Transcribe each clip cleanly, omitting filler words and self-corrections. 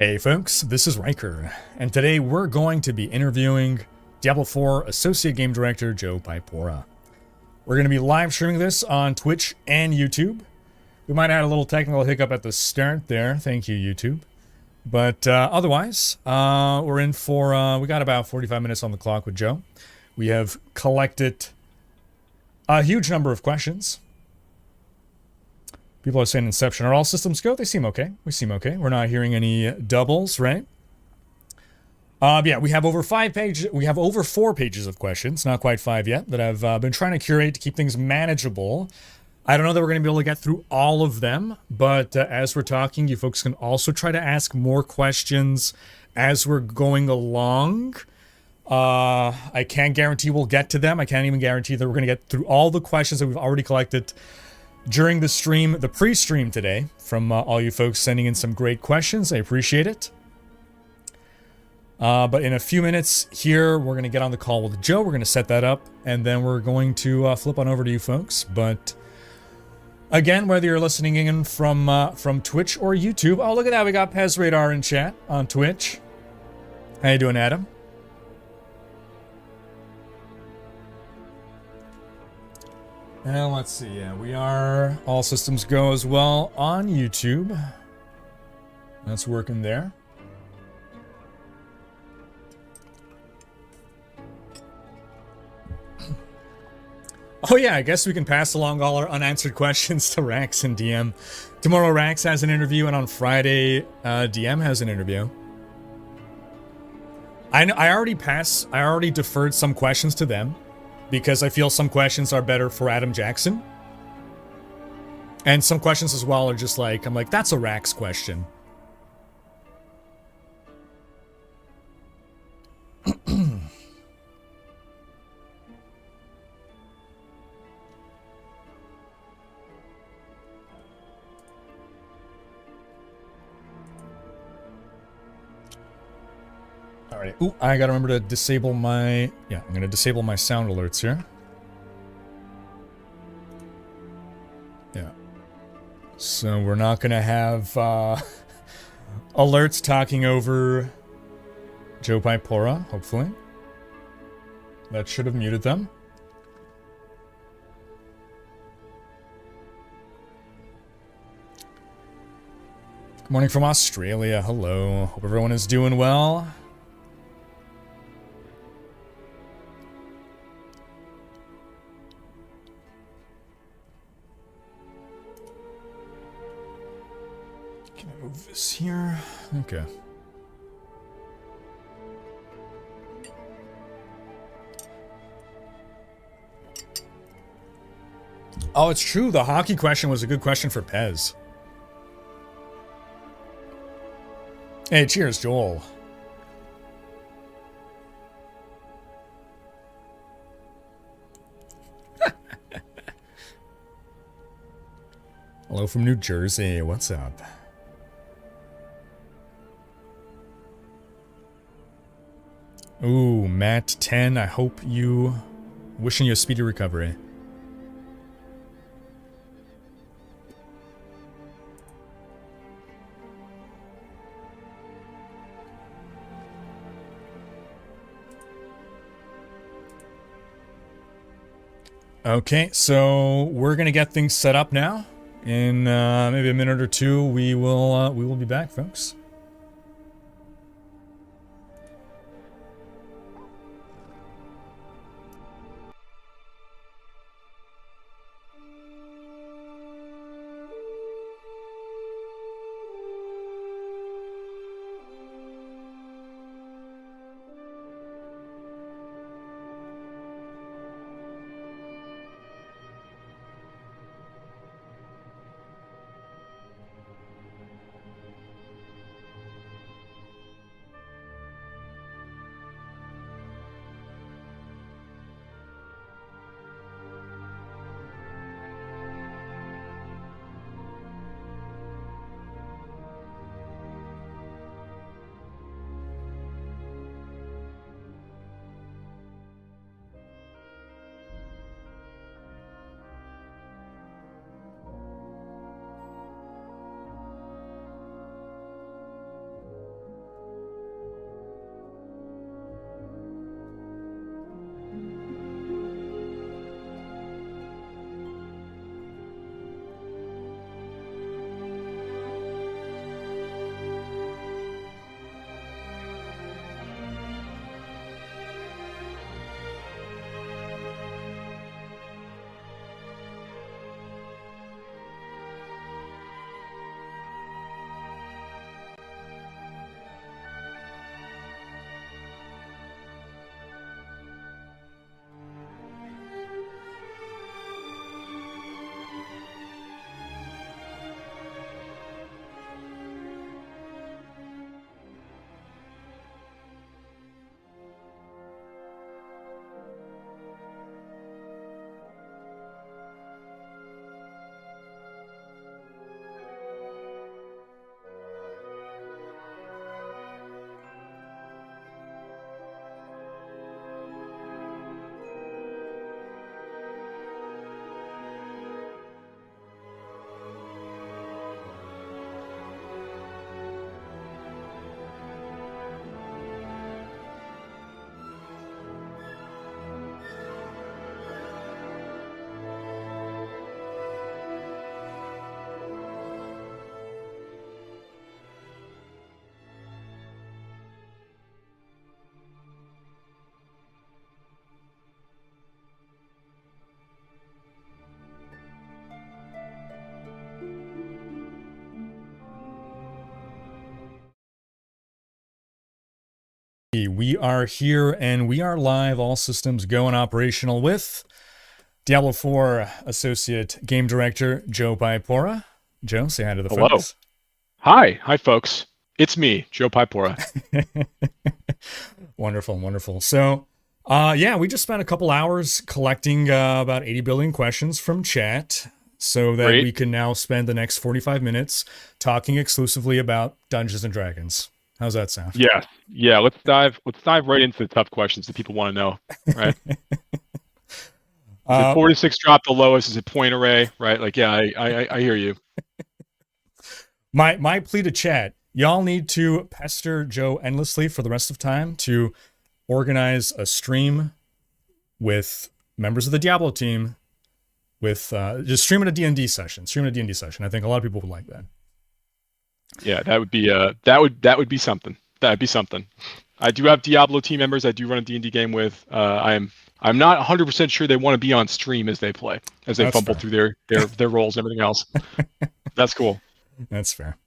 Hey folks, this is Rhykker, and today we're going to be interviewing Diablo 4 Associate Game Director Joe Piepiora. We're going to be live streaming this on Twitch and YouTube. We might have a little technical hiccup at the start there, thank you YouTube. But otherwise, we're in for, we got about 45 minutes on the clock with Joe. We have collected a huge number of questions. People are saying Inception. Are all systems go? They seem okay. We seem okay. We're not hearing any doubles, right? Yeah, we have over 5 pages. We have over 4 pages of questions, not quite 5 yet, that I've been trying to curate to keep things manageable. I don't know that we're going to be able to get through all of them, but as we're talking, you folks can also try to ask more questions as we're going along. I can't guarantee we'll get to them. I can't even guarantee that we're going to get through all the questions that we've already collected during the stream, the pre-stream today, from all you folks sending in some great questions. I appreciate it. But in a few minutes here, we're going to get on the call with Joe. We're going to set that up, and then we're going to flip on over to you folks. But again, whether you're listening in from Twitch or YouTube, oh, look at that. We got Pez Radar in chat on Twitch. How you doing, Adam? And let's see, yeah, we are all systems go as well on YouTube. That's working there. Oh yeah, I guess we can pass along all our unanswered questions to Rax and DM. Tomorrow Rax has an interview, and on Friday, DM has an interview. I already deferred some questions to them, because I feel some questions are better for Adam Jackson. And some questions as well are just like, I'm like, that's a Rax question. Alright, ooh, I gotta remember to disable my, yeah, I'm gonna disable my sound alerts here. Yeah. So we're not gonna have alerts talking over Joe Piepiora, hopefully. That should have muted them. Good morning from Australia, hello. Hope everyone is doing well. Move this here. Okay. Oh, it's true. The hockey question was a good question for Pez. Hey, cheers, Joel. Hello from New Jersey. What's up? Ooh, Matt 10, I hope you... Wishing you a speedy recovery. Okay, so we're gonna get things set up now. In maybe a minute or two, we will be back, folks. We are here and we are live, all systems go and operational with Diablo 4 Associate Game Director Joe Piepiora. Joe, say hi to the folks. Hi folks. It's me, Joe Piepiora. Wonderful, wonderful. So, we just spent a couple hours collecting about 80 billion questions from chat so that we can now spend the next 45 minutes talking exclusively about Dungeons and Dragons. How's that sound? Yeah. Let's dive right into the tough questions that people want to know. Right? Is it 4 to 6 drop the lowest? Is it point array? Right? Like, yeah, I hear you. My plea to chat: y'all need to pester Joe endlessly for the rest of time to organize a stream with members of the Diablo team, with just streaming a D&D session. I think a lot of people would like that. Yeah, that would be something. That'd be something. I do have Diablo team members I do run a D&D game with. I'm not 100% sure they want to be on stream as they play, as they fumble through their roles and everything else. That's cool. That's fair.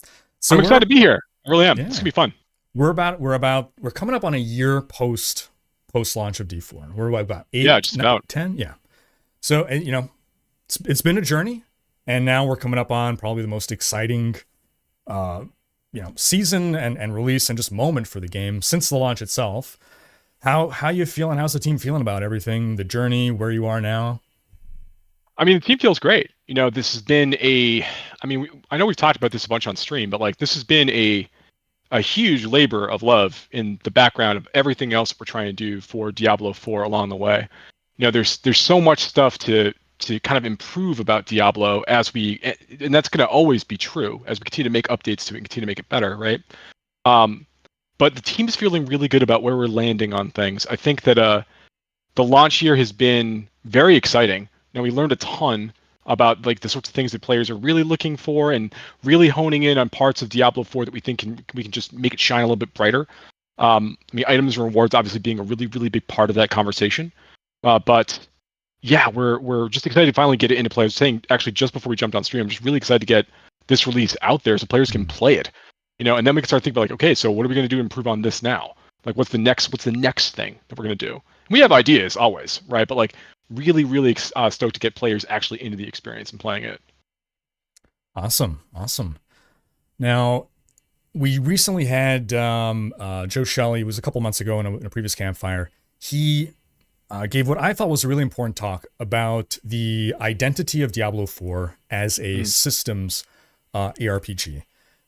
So I'm excited to be here. I really am. It's gonna be fun. We're coming up on a year post launch of D4. We're about 10. Yeah. So it's been a journey, and now we're coming up on probably the most exciting season and release and just moment for the game since the launch itself. How you feeling? How's the team feeling about everything, the journey, where you are now? I mean, the team feels great. This has been I know we've talked about this a bunch on stream, but this has been a huge labor of love in the background of everything else we're trying to do for Diablo 4 along the way. There's so much stuff to kind of improve about Diablo and that's going to always be true as we continue to make updates to it and continue to make it better, right? But the team's feeling really good about where we're landing on things. I think that the launch year has been very exciting. We learned a ton about the sorts of things that players are really looking for and really honing in on parts of Diablo 4 that we think we can just make it shine a little bit brighter. Items and rewards obviously being a really, really big part of that conversation. But yeah, we're just excited to finally get it into play. I was saying actually just before we jumped on stream, I'm just really excited to get this release out there so players can play it. And then we can start thinking about okay, so what are we going to do to improve on this now? What's the next thing that we're going to do? We have ideas always, right? But really, really stoked to get players actually into the experience and playing it. Awesome. Now, we recently had Joe Shelley, was a couple months ago in a previous campfire. He gave what I thought was a really important talk about the identity of Diablo 4 as a systems ARPG.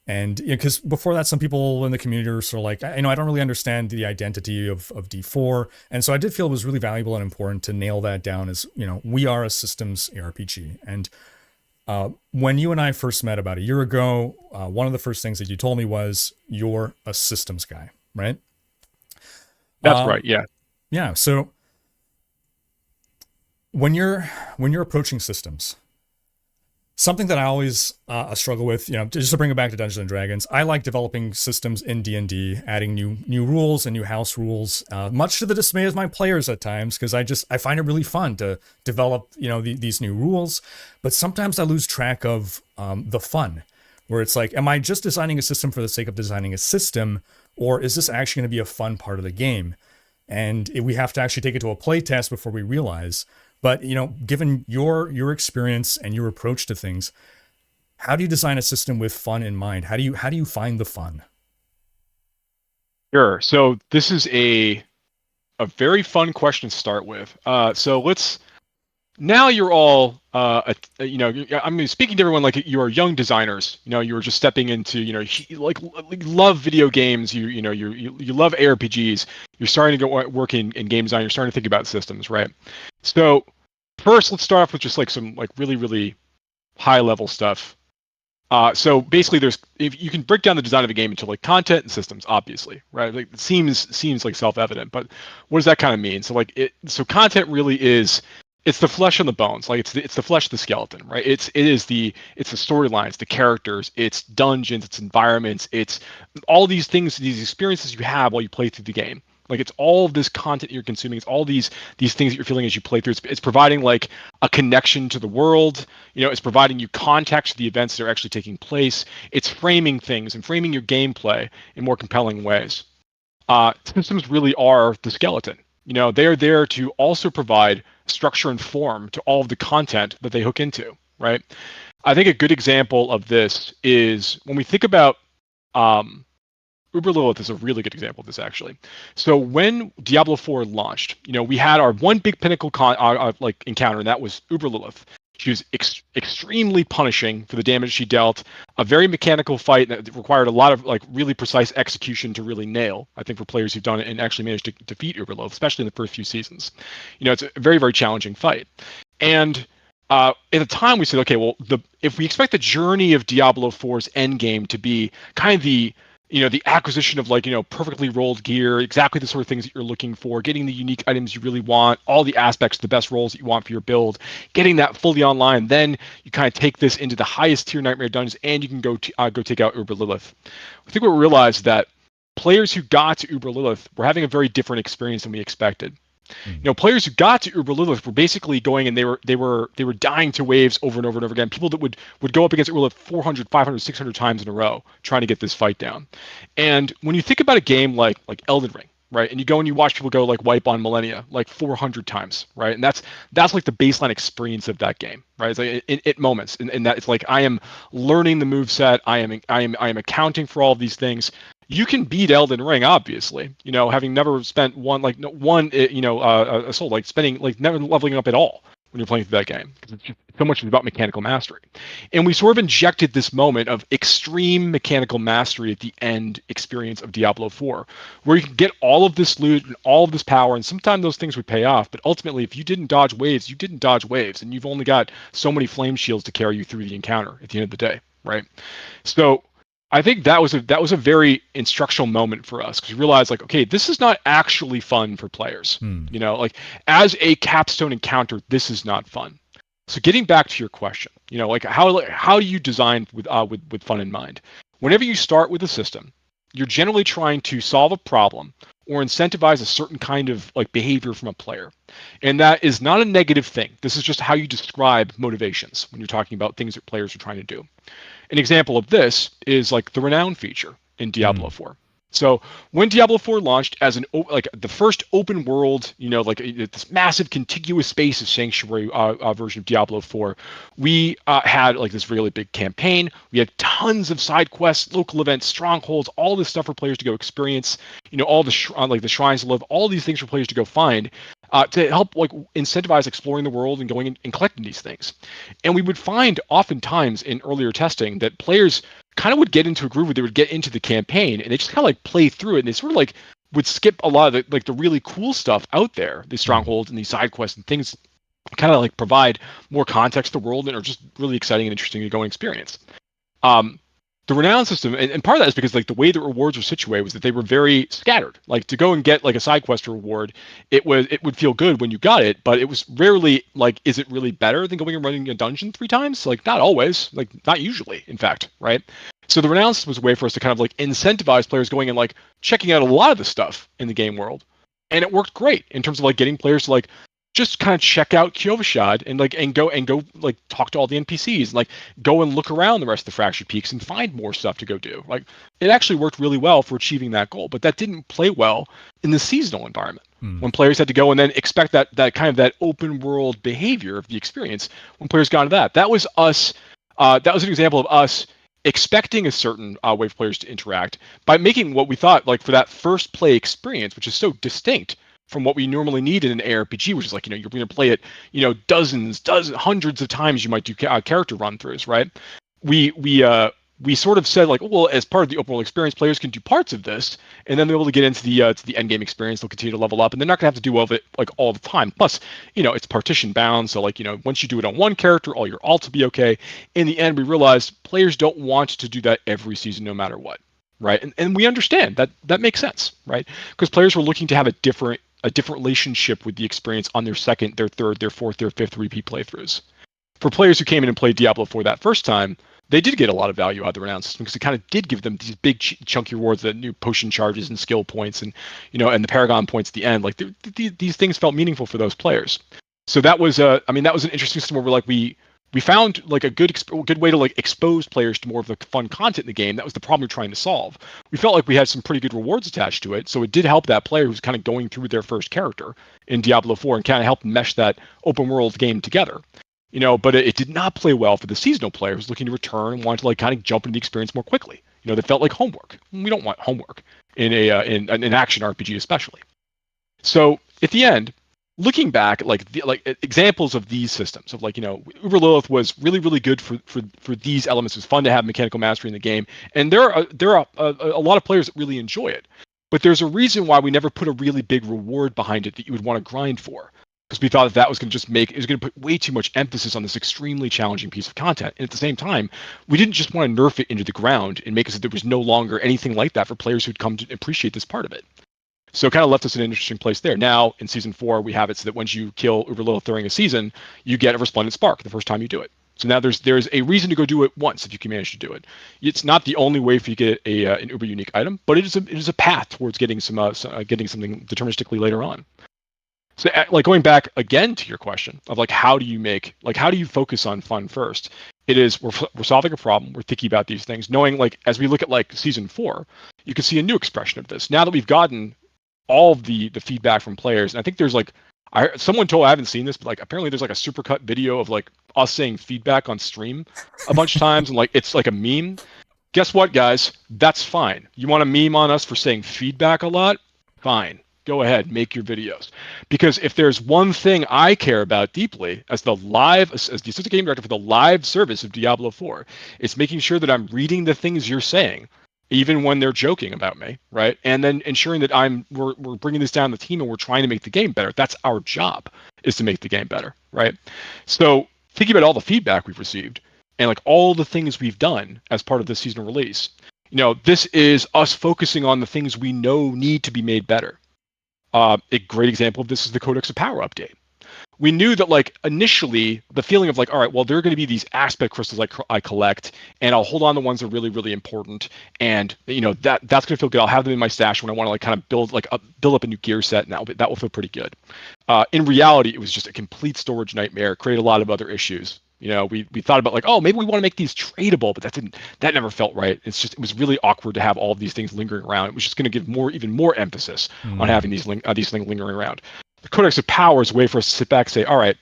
And because before that, some people in the community were sort of like, I don't really understand the identity of D4. And so I did feel it was really valuable and important to nail that down as, we are a systems ARPG. And when you and I first met about a year ago, one of the first things that you told me was you're a systems guy, right? That's right. Yeah. Yeah. So when you're approaching systems, something that I always struggle with, just to bring it back to Dungeons and Dragons, I like developing systems in D&D, adding new rules and new house rules, much to the dismay of my players at times, because I find it really fun to develop, these new rules. But sometimes I lose track of the fun, where it's like, am I just designing a system for the sake of designing a system, or is this actually going to be a fun part of the game? And we have to actually take it to a play test before we realize. But, given your experience and your approach to things, how do you design a system with fun in mind? How do you find the fun? Sure. So this is a very fun question to start with. Now you're all, I'm speaking to everyone like you're young designers. You're just stepping into, love video games. You love ARPGs. You're starting to go work in game design. You're starting to think about systems, right? So first, let's start off with just some really, really high level stuff. So basically, if you can break down the design of a game into content and systems, obviously, right? It seems like self-evident, but what does that kind of mean? So content really is. It's the flesh and the bones, it's the flesh of the skeleton, right? It's the storylines, the characters, it's dungeons, it's environments, it's all these things, these experiences you have while you play through the game. It's all of this content you're consuming. It's all these things that you're feeling as you play through. It's providing a connection to the world. It's providing you context to the events that are actually taking place. It's framing things and framing your gameplay in more compelling ways. systems really are the skeleton. They are there to also provide structure and form to all of the content that they hook into, right? I think a good example of this is when we think about Uber Lilith is a really good example of this, actually. So when Diablo 4 launched, we had our one big pinnacle encounter, and that was Uber Lilith. She was extremely punishing for the damage she dealt. A very mechanical fight that required a lot of really precise execution to really nail. I think for players who've done it and actually managed to defeat Uber Lilith, especially in the first few seasons, it's a very, very challenging fight. And at the time, we said, okay, well, if we expect the journey of Diablo 4's endgame to be kind of the acquisition of perfectly rolled gear, exactly the sort of things that you're looking for, getting the unique items you really want, all the aspects, the best rolls that you want for your build, getting that fully online, then you kind of take this into the highest tier Nightmare dungeons, and you can go take out Uber Lilith. I think we realized that players who got to Uber Lilith were having a very different experience than we expected. Players who got to Uber Lilith were basically going and they were dying to waves over and over and over again. People that would go up against Uber Lilith 400, 500, 600 times in a row trying to get this fight down. And when you think about a game like Elden Ring, right, and you go and you watch people go wipe on Millennia 400 times, right, and that's like the baseline experience of that game, right? It's at moments, and that it's I am learning the moveset, I am accounting for all of these things. You can beat Elden Ring, obviously, having never spent a soul, spending never leveling up at all when you're playing through that game, because it's just so much about mechanical mastery. And we sort of injected this moment of extreme mechanical mastery at the end experience of Diablo 4, where you can get all of this loot and all of this power, and sometimes those things would pay off, but ultimately, if you didn't dodge waves, you didn't dodge waves, and you've only got so many flame shields to carry you through the encounter at the end of the day, right? So I think that was a very instructional moment for us, because we realized okay, this is not actually fun for players. As a capstone encounter, this is not fun. So getting back to your question, how do you design with fun in mind? Whenever you start with a system, you're generally trying to solve a problem or incentivize a certain kind of behavior from a player. And that is not a negative thing. This is just how you describe motivations when you're talking about things that players are trying to do. An example of this is the Renown feature in Diablo 4. So when Diablo 4 launched as the first open world, this massive contiguous space of Sanctuary version of Diablo 4, we had this really big campaign. We had tons of side quests, local events, strongholds, all this stuff for players to go experience. All the the shrines to live, all these things for players to go find. To help incentivize exploring the world and going and collecting these things. And we would find oftentimes in earlier testing that players kind of would get into a groove where they would get into the campaign and they just kind of play through it, and they sort of would skip a lot of the really cool stuff out there, these strongholds and these side quests and things kind of provide more context to the world and are just really exciting and interesting to go and experience. The Renown system, and part of that is because the way the rewards were situated was that they were very scattered. To go and get a side quest reward, it would feel good when you got it, but it was rarely is it really better than going and running a dungeon 3 times? Not always, not usually, in fact, right? So the Renown system was a way for us to kind of incentivize players going and checking out a lot of the stuff in the game world, and it worked great in terms of getting players to just kind of check out Kyovashad and go talk to all the NPCs and go and look around the rest of the Fractured Peaks and find more stuff to go do. It actually worked really well for achieving that goal, but that didn't play well in the seasonal environment when players had to go and then expect that kind of that open world behavior of the experience. When players got into that, that was us. That was an example of us expecting a certain way for players to interact by making what we thought for that first play experience, which is so distinct from what we normally need in an ARPG, which is you're going to play it, dozens, hundreds of times. You might do character run-throughs, right? We sort of said well, as part of the open world experience, players can do parts of this, and then they're able to get into the end game experience. They'll continue to level up, and they're not going to have to do all of it all the time. Plus, it's partition bound, so once you do it on one character, all your alts will be okay. In the end, we realized players don't want to do that every season, no matter what, right? And we understand that makes sense, right? Because players were looking to have a different relationship with the experience on their second, their third, their fourth, their fifth repeat playthroughs. For players who came in and played Diablo 4 that first time, they did get a lot of value out of the Renown system because it kind of did give them these big chunky rewards, that new potion charges and skill points and and the Paragon points at the end. These things felt meaningful for those players. So that was that was an interesting system where we we found like a good way to like expose players to more of the fun content in the game. That was the problem we were trying to solve. We felt like we had some pretty good rewards attached to it, so it did help that player who's kind of going through their first character in Diablo 4 and kind of help mesh that open world game together. But it did not play well for the seasonal player who's looking to return and wanted to like kind of jump into the experience more quickly. That felt like homework. We don't want homework in in an action RPG especially. So at the end, looking back, like examples of these systems of Uber Lilith was really, really good for these elements. It was fun to have mechanical mastery in the game, and there are a lot of players that really enjoy it. But there's a reason why we never put a really big reward behind it that you would want to grind for, because we thought that was going to put way too much emphasis on this extremely challenging piece of content. And at the same time, we didn't just want to nerf it into the ground and make it so there was no longer anything like that for players who'd come to appreciate this part of it. So it kind of left us in an interesting place there. Now, in Season 4, we have it so that once you kill Uber Lilith during a season, you get a Resplendent Spark the first time you do it. So now there's a reason to go do it once if you can manage to do it. It's not the only way for you to get an Uber unique item, but it is a path towards getting getting something deterministically later on. So like going back again to your question of how do you focus on fun first? It is we're solving a problem. We're thinking about these things, knowing as we look at Season 4, you can see a new expression of this. Now that we've gotten all of the feedback from players, and I think there's someone told, I haven't seen this, but apparently there's a supercut video of us saying feedback on stream a bunch of times, and it's like a meme. Guess what, guys? That's fine. You want to meme on us for saying feedback a lot? Fine. Go ahead, make your videos. Because if there's one thing I care about deeply as the assistant game director for the live service of Diablo 4, it's making sure that I'm reading the things you're saying, even when they're joking about me, right? And then ensuring that we're bringing this down the team and we're trying to make the game better. That's our job, is to make the game better, right? So thinking about all the feedback we've received and all the things we've done as part of this seasonal release, this is us focusing on the things we know need to be made better. A great example of this is the Codex of Power update. We knew that initially the feeling of all right, well, there are going to be these aspect crystals I collect, and I'll hold on to the ones that are really, really important, and that's going to feel good. I'll have them in my stash when I want to kind of build up a new gear set, and that will feel pretty good. In reality, it was just a complete storage nightmare. Created a lot of other issues. We thought about oh, maybe we want to make these tradable, but that never felt right. It was really awkward to have all of these things lingering around. It was just going to give even more emphasis on having these things lingering around. The Codex of Power is a way for us to sit back and say, all right,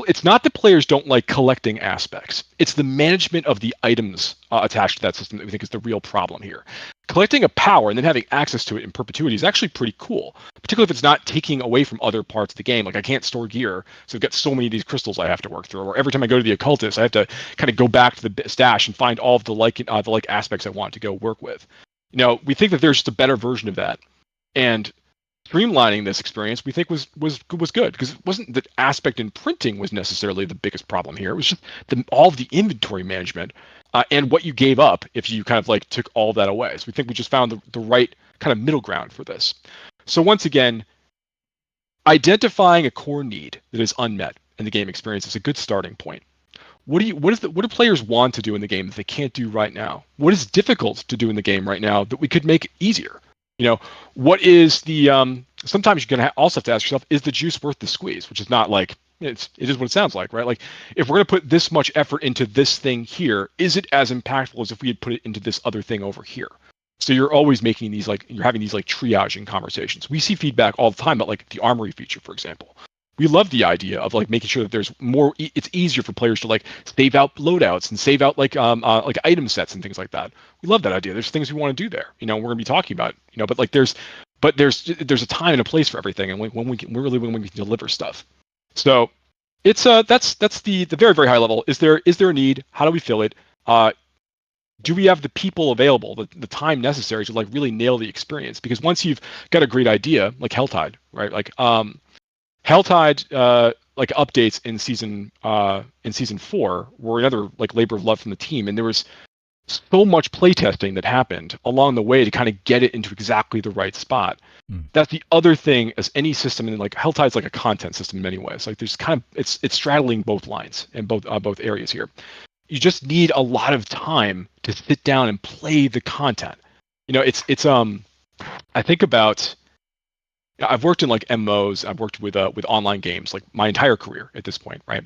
it's not that players don't like collecting aspects. It's the management of the items attached to that system that we think is the real problem here. Collecting a power and then having access to it in perpetuity is actually pretty cool, particularly if it's not taking away from other parts of the game. I can't store gear, so I've got so many of these crystals I have to work through. Or every time I go to the occultist, I have to kind of go back to the stash and find all of the aspects I want to go work with. We think that there's just a better version of that, and streamlining this experience we think was good, because it wasn't that aspect in printing was necessarily the biggest problem here. It was just all of the inventory management and what you gave up if you kind of took all that away. So we think we just found the right kind of middle ground for this. So once again, identifying a core need that is unmet in the game experience is a good starting point. What do players want to do in the game that they can't do right now? What is difficult to do in the game right now that we could make easier? What is the sometimes you're going to also have to ask yourself, is the juice worth the squeeze? Which is not it is what it sounds like, right? If we're going to put this much effort into this thing here, is it as impactful as if we had put it into this other thing over here? So you're always making these you're having these triaging conversations. We see feedback all the time about the armory feature, for example. We love the idea of making sure that there's more. It's easier for players to save out loadouts and save out item sets and things like that. We love that idea. There's things we want to do there. We're going to be talking about. But there's a time and a place for everything, and when we can deliver stuff. So it's that's the very, very high level. Is there a need? How do we fill it? Do we have the people available, the time necessary to really nail the experience? Because once you've got a great idea, like Helltide, right? Helltide updates in season 4 were another labor of love from the team, and there was so much playtesting that happened along the way to kind of get it into exactly the right spot. That's the other thing, as any system, and Helltide's a content system in many ways. There's kind of it's straddling both lines and both areas here. You just need a lot of time to sit down and play the content. I think about. I've worked in MMOs. I've worked with online games my entire career at this point, right?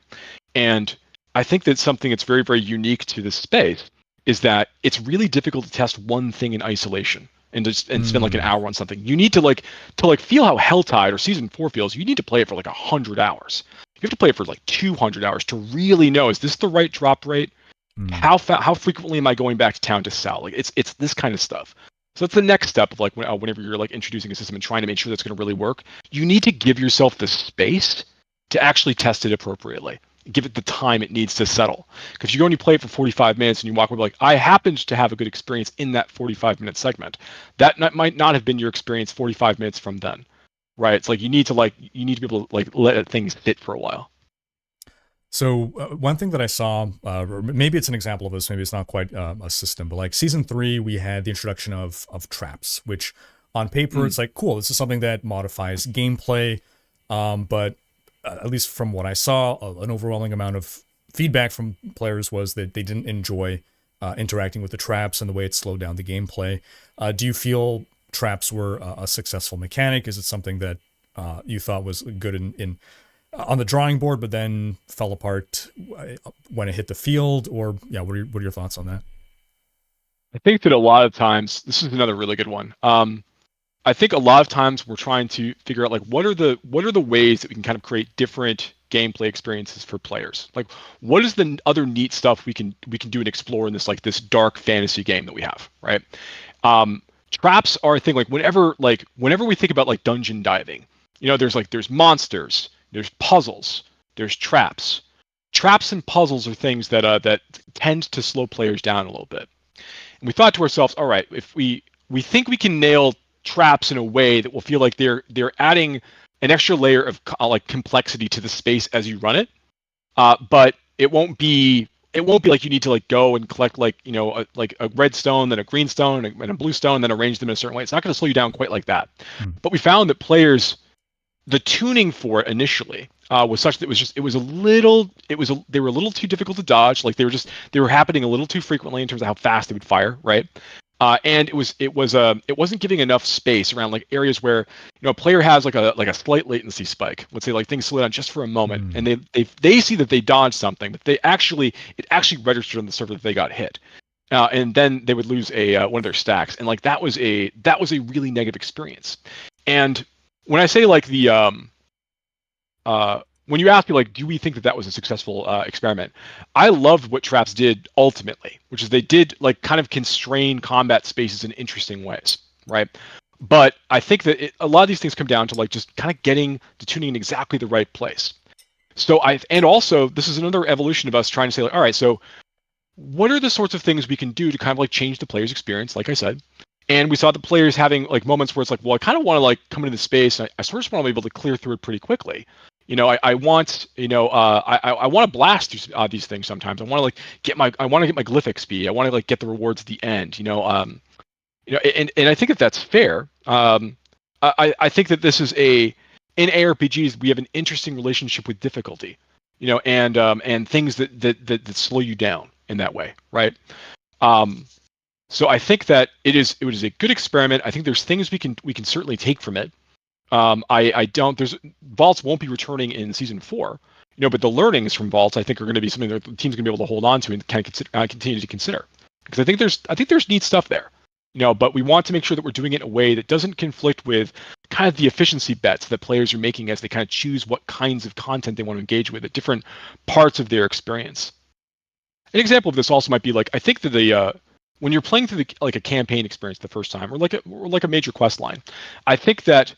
And I think that something that's very, very unique to this space is that it's really difficult to test one thing in isolation and spend like an hour on something. You need to feel how Helltide or Season 4 feels. You need to play it for like 100 hours. You have to play it for like 200 hours to really know, is this the right drop rate? How frequently am I going back to town to sell? Like it's this kind of stuff. So that's the next step of like whenever you're like introducing a system and trying to make sure that's going to really work. You need to give yourself the space to actually test it appropriately. Give it the time it needs to settle. Because you go and you play it for 45 minutes and you walk away like, I happened to have a good experience in that 45-minute segment. That might not have been your experience 45 minutes from then, right? It's like you need to be able to like let things sit for a while. So one thing that I saw, or maybe it's an example of this, maybe it's not quite a system, but like Season 3, we had the introduction of traps, which on paper, it's like, cool, this is something that modifies gameplay, but at least from what I saw, an overwhelming amount of feedback from players was that they didn't enjoy interacting with the traps and the way it slowed down the gameplay. Do you feel traps were a successful mechanic? Is it something that you thought was good in on the drawing board, but then fell apart when it hit the field? Or yeah, what are your thoughts on that? I think that a lot of times, this is another really good one. I think a lot of times we're trying to figure out like what are the ways that we can kind of create different gameplay experiences for players. Like what is the other neat stuff we can do and explore in this dark fantasy game that we have, right? Traps are a thing like whenever we think about like dungeon diving, there's monsters, there's puzzles, there's traps. Traps and puzzles are things that tend to slow players down a little bit. And we thought to ourselves, all right, if we think we can nail traps in a way that will feel like they're adding an extra layer of like complexity to the space as you run it, but it won't be like you need to like go and collect like a red stone, then a green stone, and a blue stone, and then arrange them in a certain way. It's not going to slow you down quite like that. But we found that players, the tuning for it initially was such that they were a little too difficult to dodge. Like they were happening a little too frequently in terms of how fast they would fire, right? And it wasn't giving enough space around like areas where a player has like a slight latency spike. Let's say like things slow down just for a moment, and they see that they dodged something, but it actually registered on the server that they got hit, and then they would lose one of their stacks, and like that was a really negative experience. And when I say like when you ask me like, do we think that was a successful experiment? I loved what traps did ultimately, which is they did like kind of constrain combat spaces in interesting ways, right? But I think that a lot of these things come down to like just kind of getting the tuning in exactly the right place. And also this is another evolution of us trying to say like, all right, so what are the sorts of things we can do to kind of like change the player's experience, like I said. And we saw the players having like moments where it's like, well, I kind of want to like come into the space, and I sort of just want to be able to clear through it pretty quickly. I want to blast through these things sometimes. I want to get my glyph XP. I want to like get the rewards at the end. And I think that's fair. I think that this is in ARPGs we have an interesting relationship with difficulty, and things that slow you down in that way, right? So I think that it was a good experiment. I think there's things we can certainly take from it. There's vaults won't be returning in Season 4, but the learnings from vaults I think are going to be something that the team's going to be able to hold on to and kind of continue to consider, because I think there's neat stuff there, but we want to make sure that we're doing it in a way that doesn't conflict with kind of the efficiency bets that players are making as they kind of choose what kinds of content they want to engage with at different parts of their experience. An example of this also might be like, I think that when you're playing through like a campaign experience the first time, or like a major quest line, I think that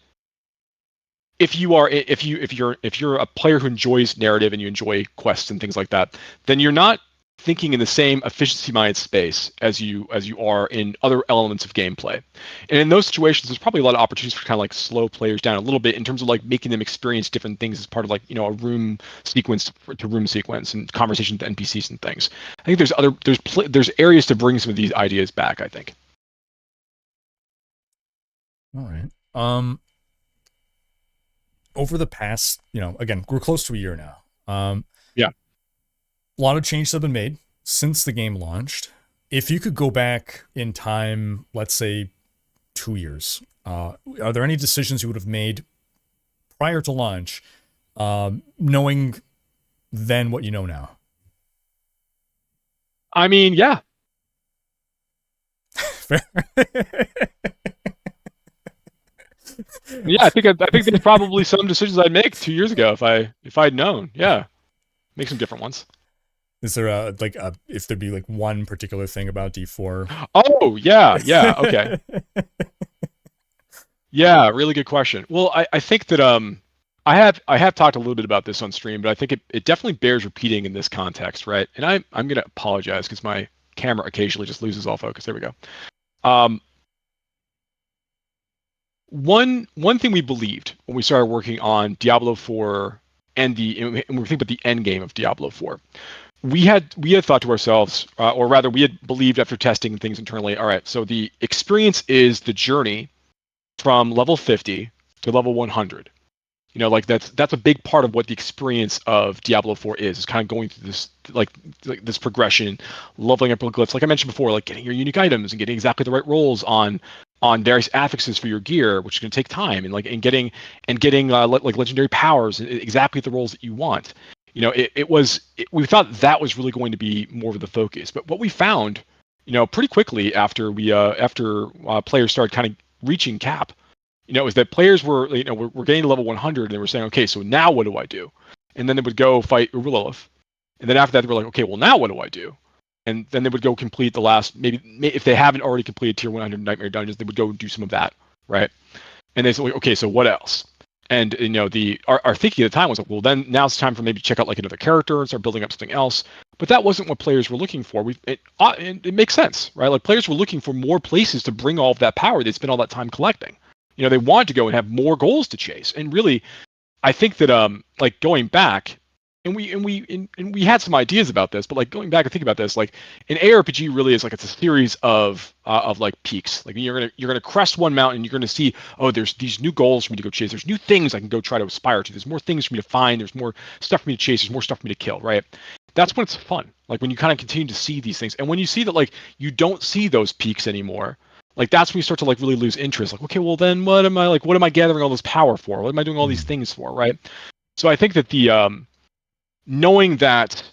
if you're a player who enjoys narrative and you enjoy quests and things like that, then you're not thinking in the same efficiency-minded space as you are in other elements of gameplay. And in those situations, there's probably a lot of opportunities for kind of like slow players down a little bit in terms of like making them experience different things as part of like a room sequence to room sequence and conversation with NPCs and things. I think there's areas to bring some of these ideas back, I think. All right. Over the past, again, we're close to a year now. Yeah. A lot of changes have been made since the game launched. If you could go back in time, let's say 2 years, are there any decisions you would have made prior to launch, knowing than what you know now? I mean, yeah. Fair. Yeah, I think there's probably some decisions I'd make 2 years ago if I'd known. Yeah, make some different ones. Is there if there'd be like one particular thing about D4? Oh yeah, okay. Yeah, really good question. Well, I think that I have talked a little bit about this on stream, but I think it definitely bears repeating in this context, right? And I'm gonna apologize because my camera occasionally just loses all focus. There we go. One thing we believed when we started working on Diablo 4 and we were thinking about the end game of Diablo 4, we had thought to ourselves, or rather we had believed after testing things internally, all right, so the experience is the journey from level 50 to level 100. You know, like that's a big part of what the experience of Diablo 4 is kind of going through this like this progression, leveling up glyphs, like I mentioned before, like getting your unique items and getting exactly the right rolls on various affixes for your gear, which is going to take time, and getting like legendary powers, exactly the rolls that you want. You know, we thought that was really going to be more of the focus, but what we found, you know, pretty quickly after players started kind of reaching cap, you know, is that players were getting to level 100 and they were saying, okay, so now what do I do? And then they would go fight Urulilith, and then after that they were like, okay, well now what do I do? And then they would go complete the last, maybe if they haven't already completed tier 100 Nightmare Dungeons, they would go do some of that, right? And they said, okay, so what else? And you know, our thinking at the time was like, well, then now it's time for maybe to check out like another character and start building up something else. But that wasn't what players were looking for. It makes sense, right? Like players were looking for more places to bring all of that power they spent all that time collecting. You know, they wanted to go and have more goals to chase. And really, I think that like going back, and we had some ideas about this, but like going back and thinking about this, like an ARPG really is like it's a series of like peaks. Like you're gonna crest one mountain, you're gonna see, oh, there's these new goals for me to go chase. There's new things I can go try to aspire to. There's more things for me to find. There's more stuff for me to chase. There's more stuff for me to kill. Right? That's when it's fun. Like when you kind of continue to see these things, and when you see that like you don't see those peaks anymore. Like that's when you start to like really lose interest. Like, okay, well then what am I gathering all this power for? What am I doing all these things for? Right? So I think that the knowing that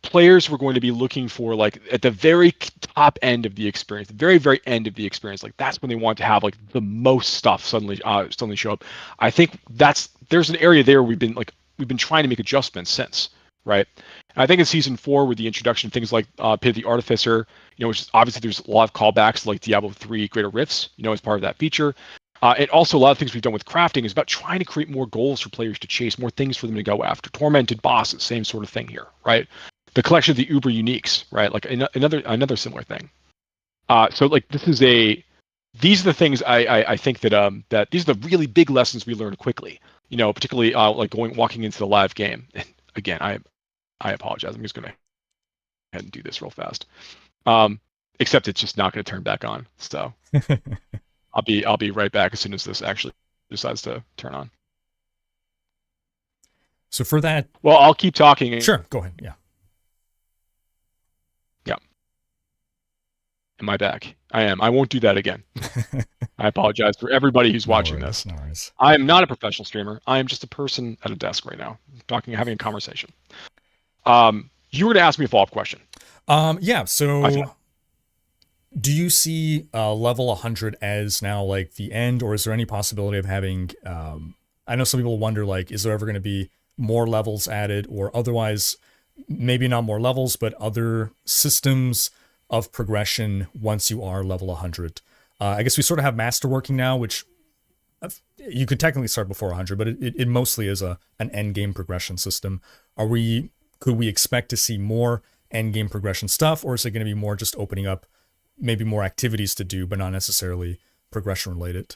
players were going to be looking for like at the very top end of the experience, the very, very end of the experience, like that's when they want to have like the most stuff suddenly show up. I think there's an area there we've been trying to make adjustments since, right? And I think in season 4 with the introduction of things like Pit of the Artificer, you know, which is obviously there's a lot of callbacks to like Diablo 3 Greater Rifts, you know, as part of that feature. And also a lot of things we've done with crafting is about trying to create more goals for players to chase, more things for them to go after. Tormented bosses, same sort of thing here, right? The collection of the Uber Uniques, right? Like another similar thing. So like these are the things I think that these are the really big lessons we learned quickly. You know, particularly like walking into the live game. And again, I apologize. I'm just gonna ahead and do this real fast. Except it's just not going to turn back on. So. I'll be right back as soon as this actually decides to turn on. So for that, well, I'll keep talking. Sure, go ahead. Yeah. Am I back? I am. I won't do that again. I apologize for everybody who's watching this. No worries. I am not a professional streamer. I am just a person at a desk right now, having a conversation. You were to ask me a follow-up question. Yeah. So. Do you see level 100 as now like the end, or is there any possibility of having, I know some people wonder, like, is there ever going to be more levels added, or otherwise, maybe not more levels, but other systems of progression once you are level 100? I guess we sort of have masterworking now, which you could technically start before 100, but it mostly is an end game progression system. Could we expect to see more end game progression stuff, or is it going to be more just opening up maybe more activities to do, but not necessarily progression related?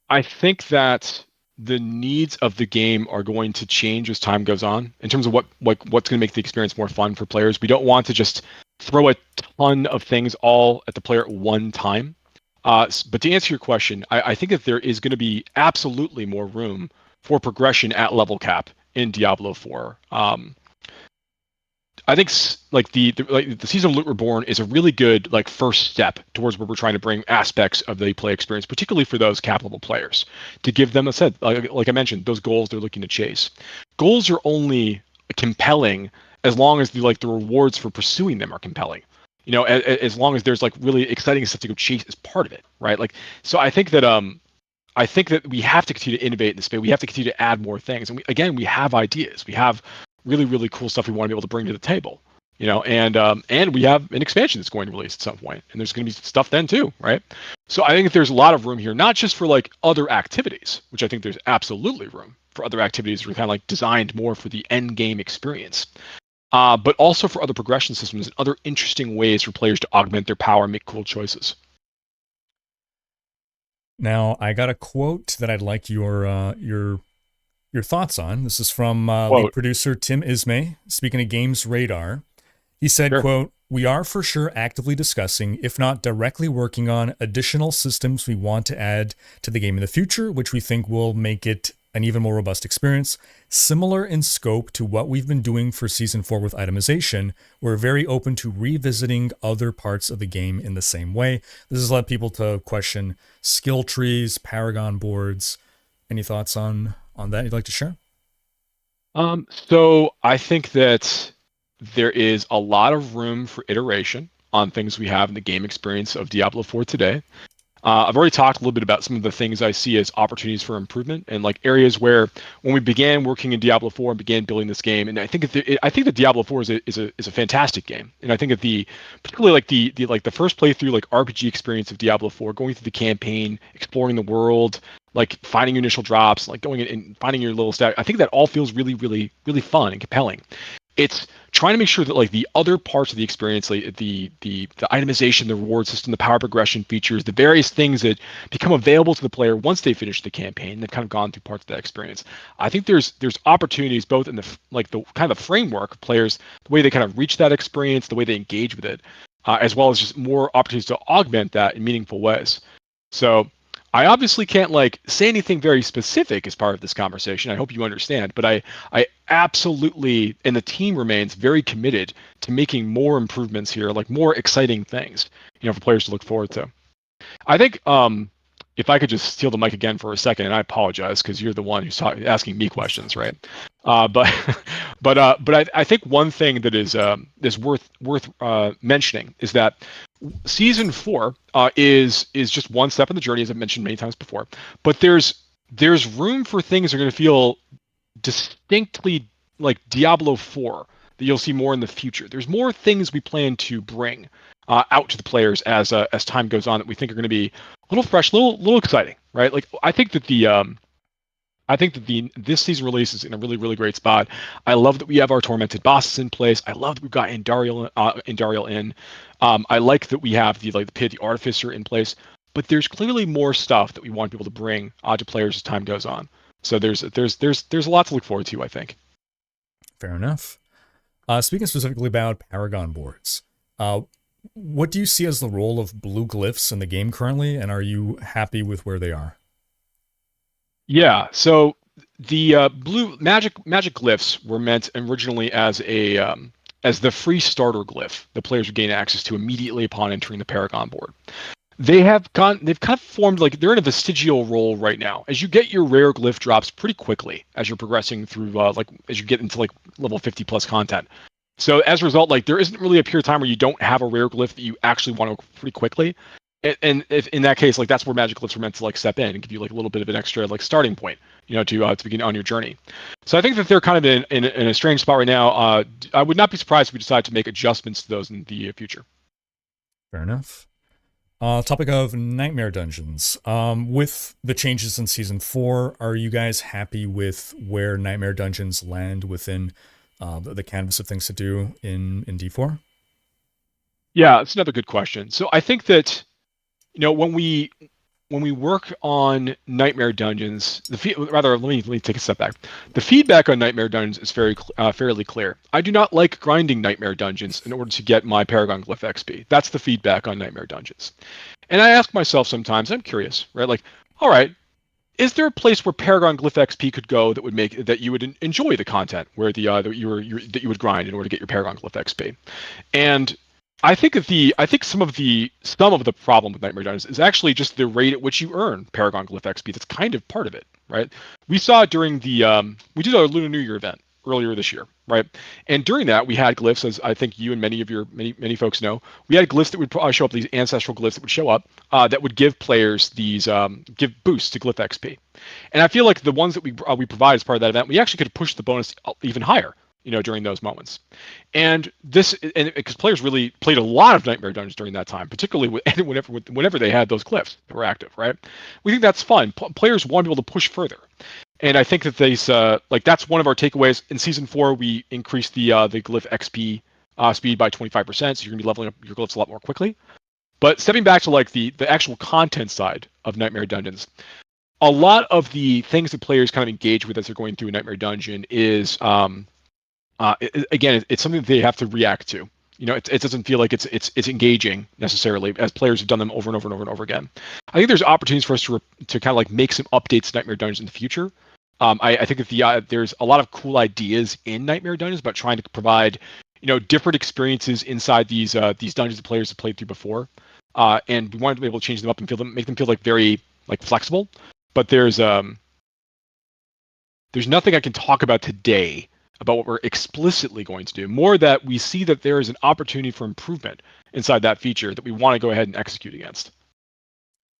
I think that the needs of the game are going to change as time goes on in terms of what's going to make the experience more fun for players. We don't want to just throw a ton of things all at the player at one time. But to answer your question, I think that there is going to be absolutely more room for progression at level cap in Diablo 4. I think like the season of Loot Reborn is a really good like first step towards where we're trying to bring aspects of the play experience, particularly for those cap level players, to give them like I mentioned, those goals they're looking to chase. Goals are only compelling as long as the rewards for pursuing them are compelling. As long as there's like really exciting stuff to go chase as part of it, right? Like, so I think that we have to continue to innovate in this space. We have to continue to add more things, and we have ideas. We have really, really cool stuff we want to be able to bring to the table, and we have an expansion that's going to release at some point, and there's going to be stuff then too, right? So I think that there's a lot of room here, not just for like other activities, which I think there's absolutely room for other activities that are kind of like designed more for the end game experience, but also for other progression systems and other interesting ways for players to augment their power and make cool choices. Now, I got a quote that I'd like your thoughts on. This is from lead producer Tim Ismay, speaking of Games Radar. He said, Sure. quote, "We are for sure actively discussing, if not directly working on, additional systems we want to add to the game in the future, which we think will make it an even more robust experience. Similar in scope to what we've been doing for Season 4 with itemization, we're very open to revisiting other parts of the game in the same way." This has led people to question skill trees, Paragon boards. Any thoughts on that you'd like to share? So I think that there is a lot of room for iteration on things we have in the game experience of Diablo 4 today. I've already talked a little bit about some of the things I see as opportunities for improvement and like areas where when we began working in Diablo 4 and began building this game, and I think that Diablo 4 is a fantastic game, and I think that particularly like the first playthrough like RPG experience of Diablo 4, going through the campaign, exploring the world, like finding your initial drops, like going in and finding your little stack, I think that all feels really, really, really fun and compelling. It's trying to make sure that like the other parts of the experience, like the itemization, the reward system, the power progression features, the various things that become available to the player once they finish the campaign, they've kind of gone through parts of that experience. I think there's opportunities both in the kind of the framework of players, the way they kind of reach that experience, the way they engage with it, as well as just more opportunities to augment that in meaningful ways. So I obviously can't like say anything very specific as part of this conversation. I hope you understand, but I absolutely, and the team remains very committed to making more improvements here, like more exciting things, for players to look forward to. I think if I could just steal the mic again for a second, and I apologize because you're the one who's asking me questions, right? But I think one thing that is worth mentioning is that Season 4 is just one step in the journey, as I've mentioned many times before. But there's room for things that are going to feel distinctly like Diablo 4 that you'll see more in the future. There's more things we plan to bring out to the players as time goes on that we think are going to be a little fresh, a little exciting, right? Like I think that this season release is in a really, really great spot. I love that we have our tormented bosses in place. I love that we've got Indariel in. I like that we have the Pit the Artificer in place. But there's clearly more stuff that we want people to bring to players as time goes on. So there's a lot to look forward to, I think. Fair enough. Speaking specifically about Paragon boards, what do you see as the role of blue glyphs in the game currently, and are you happy with where they are? Yeah, so the blue magic glyphs were meant originally as the free starter glyph the players would gain access to immediately upon entering the Paragon board. They've kind of formed like they're in a vestigial role right now. As you get your rare glyph drops pretty quickly as you're progressing through as you get into like level 50 plus content. So as a result, like there isn't really a period of time where you don't have a rare glyph that you actually want to pretty quickly. And if in that case, like that's where magic glyphs are meant to like step in and give you like a little bit of an extra like starting point, to begin on your journey. So I think that they're kind of in a strange spot right now. I would not be surprised if we decide to make adjustments to those in the future. Fair enough. Topic of Nightmare Dungeons. With the changes in Season 4, are you guys happy with where Nightmare Dungeons land within the canvas of things to do in D4? Yeah, it's another good question. So I think that, when we work on Nightmare Dungeons, let me take a step back. The feedback on Nightmare Dungeons is fairly clear. I do not like grinding Nightmare Dungeons in order to get my Paragon Glyph XP. That's the feedback on Nightmare Dungeons. And I ask myself sometimes, I'm curious, right? Like, all right, is there a place where Paragon Glyph XP could go that would make that you would enjoy the content, where that you would grind in order to get your Paragon Glyph XP? And I think some of the problem with Nightmare Dungeons is actually just the rate at which you earn Paragon Glyph XP. That's kind of part of it, right? We saw it during we did our Lunar New Year event earlier this year, right? And during that, we had glyphs, as I think you and many folks know. We had glyphs that would show up, these ancestral glyphs that would show up that would give players these give boosts to glyph XP. And I feel like the ones that we provide as part of that event, we actually could push the bonus even higher, during those moments. And because players really played a lot of Nightmare Dungeons during that time, particularly whenever they had those glyphs that were active, right? We think that's fun. Players want to be able to push further. And I think that that's one of our takeaways. In Season 4, we increased the glyph XP speed by 25%, so you're going to be leveling up your glyphs a lot more quickly. But stepping back to the actual content side of Nightmare Dungeons, a lot of the things that players kind of engage with as they're going through a Nightmare Dungeon is, again, it's something that they have to react to. It doesn't feel like it's engaging necessarily, as players have done them over and over and over and over again. I think there's opportunities for us to kind of like make some updates to Nightmare Dungeons in the future. I think that there's a lot of cool ideas in Nightmare Dungeons about trying to provide, different experiences inside these dungeons that players have played through before, and we wanted to be able to change them up and make them feel like very flexible. But there's nothing I can talk about today about what we're explicitly going to do. More that we see that there is an opportunity for improvement inside that feature that we want to go ahead and execute against.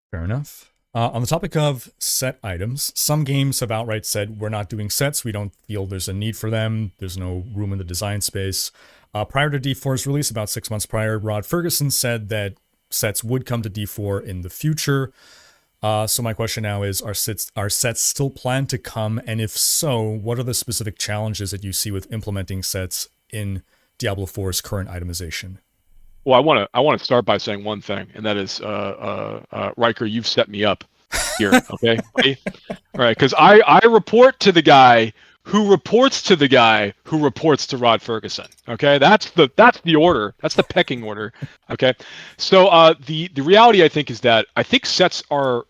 Fair enough. On the topic of set items, some games have outright said we're not doing sets. We don't feel there's a need for them. There's no room in the design space. Prior to D4's release, about 6 months prior, Rod Ferguson said that sets would come to D4 in the future. So my question now is, are sets still planned to come? And if so, what are the specific challenges that you see with implementing sets in Diablo 4's current itemization? Well, I want to start by saying one thing, and that is, Rhykker, you've set me up here, okay? All right, because I report to the guy who reports to the guy who reports to Rod Ferguson. Okay, that's the order. That's the pecking order. Okay, so the reality, I think, is that I think sets are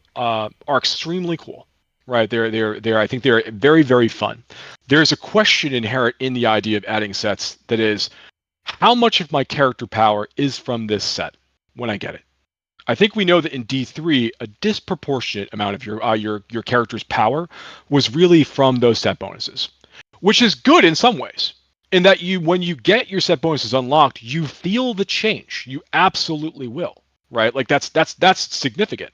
extremely cool. Right, they're I think they're very, very fun. There's a question inherent in the idea of adding sets, that is, how much of my character power is from this set when I get it? I think we know that in D3, a disproportionate amount of your character's power was really from those set bonuses, which is good in some ways, in that when you get your set bonuses unlocked, you feel the change. You absolutely will, right? Like that's significant.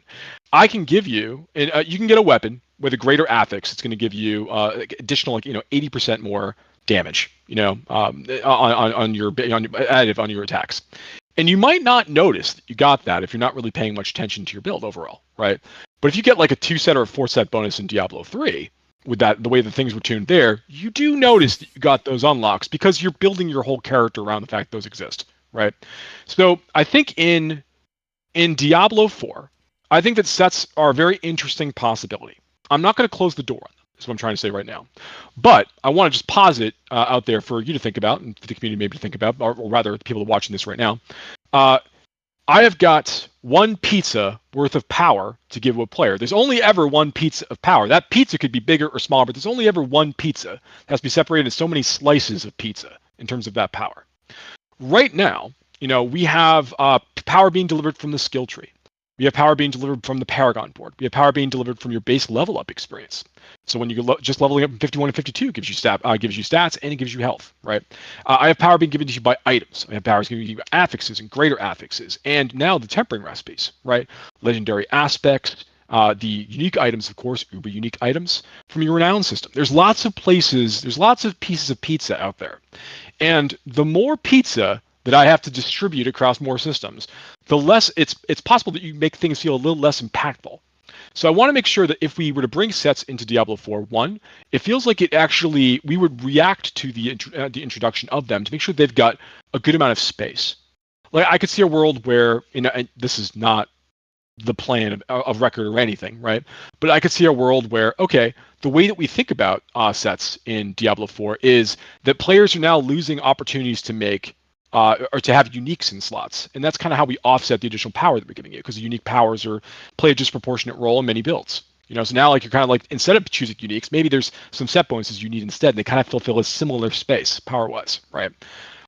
I can give you, you can get a weapon with a greater affix. It's going to give you additional 80% more damage, on your additive on your attacks. And you might not notice that you got that if you're not really paying much attention to your build overall, right? But if you get like a 2-set or a 4-set bonus in Diablo 3, with the way that things were tuned there, you do notice that you got those unlocks because you're building your whole character around the fact those exist, right? So I think in Diablo 4, I think that sets are a very interesting possibility. I'm not going to close the door on them. That's what I'm trying to say right now. But I want to just posit out there for you to think about, and for the community maybe to think about, or rather the people that are watching this right now. I have got one pizza worth of power to give to a player. There's only ever one pizza of power. That pizza could be bigger or smaller, but there's only ever one pizza. It has to be separated into so many slices of pizza in terms of that power. Right now, we have power being delivered from the skill tree. We have power being delivered from the Paragon board. We have power being delivered from your base level up experience. So when you just leveling up from 51 and 52 gives you stats and it gives you health, right? I have power being given to you by items. I have powers giving you affixes and greater affixes, and now the tempering recipes, right? Legendary aspects, the unique items, of course, uber unique items from your renown system. There's lots of places. There's lots of pieces of pizza out there, and the more pizza that I have to distribute across more systems, the less it's possible that you make things feel a little less impactful. So I want to make sure that if we were to bring sets into Diablo 4, one, it feels like we would react to the introduction of them to make sure they've got a good amount of space. Like I could see a world where, and this is not the plan of Rhykker or anything, right? But I could see a world where, okay, the way that we think about sets in Diablo 4 is that players are now losing opportunities to make or to have uniques in slots. And that's kind of how we offset the additional power that we're giving you, because the unique powers play a disproportionate role in many builds, So now like you're kind of like, instead of choosing uniques, maybe there's some set bonuses you need instead, and they kind of fulfill a similar space power-wise, right?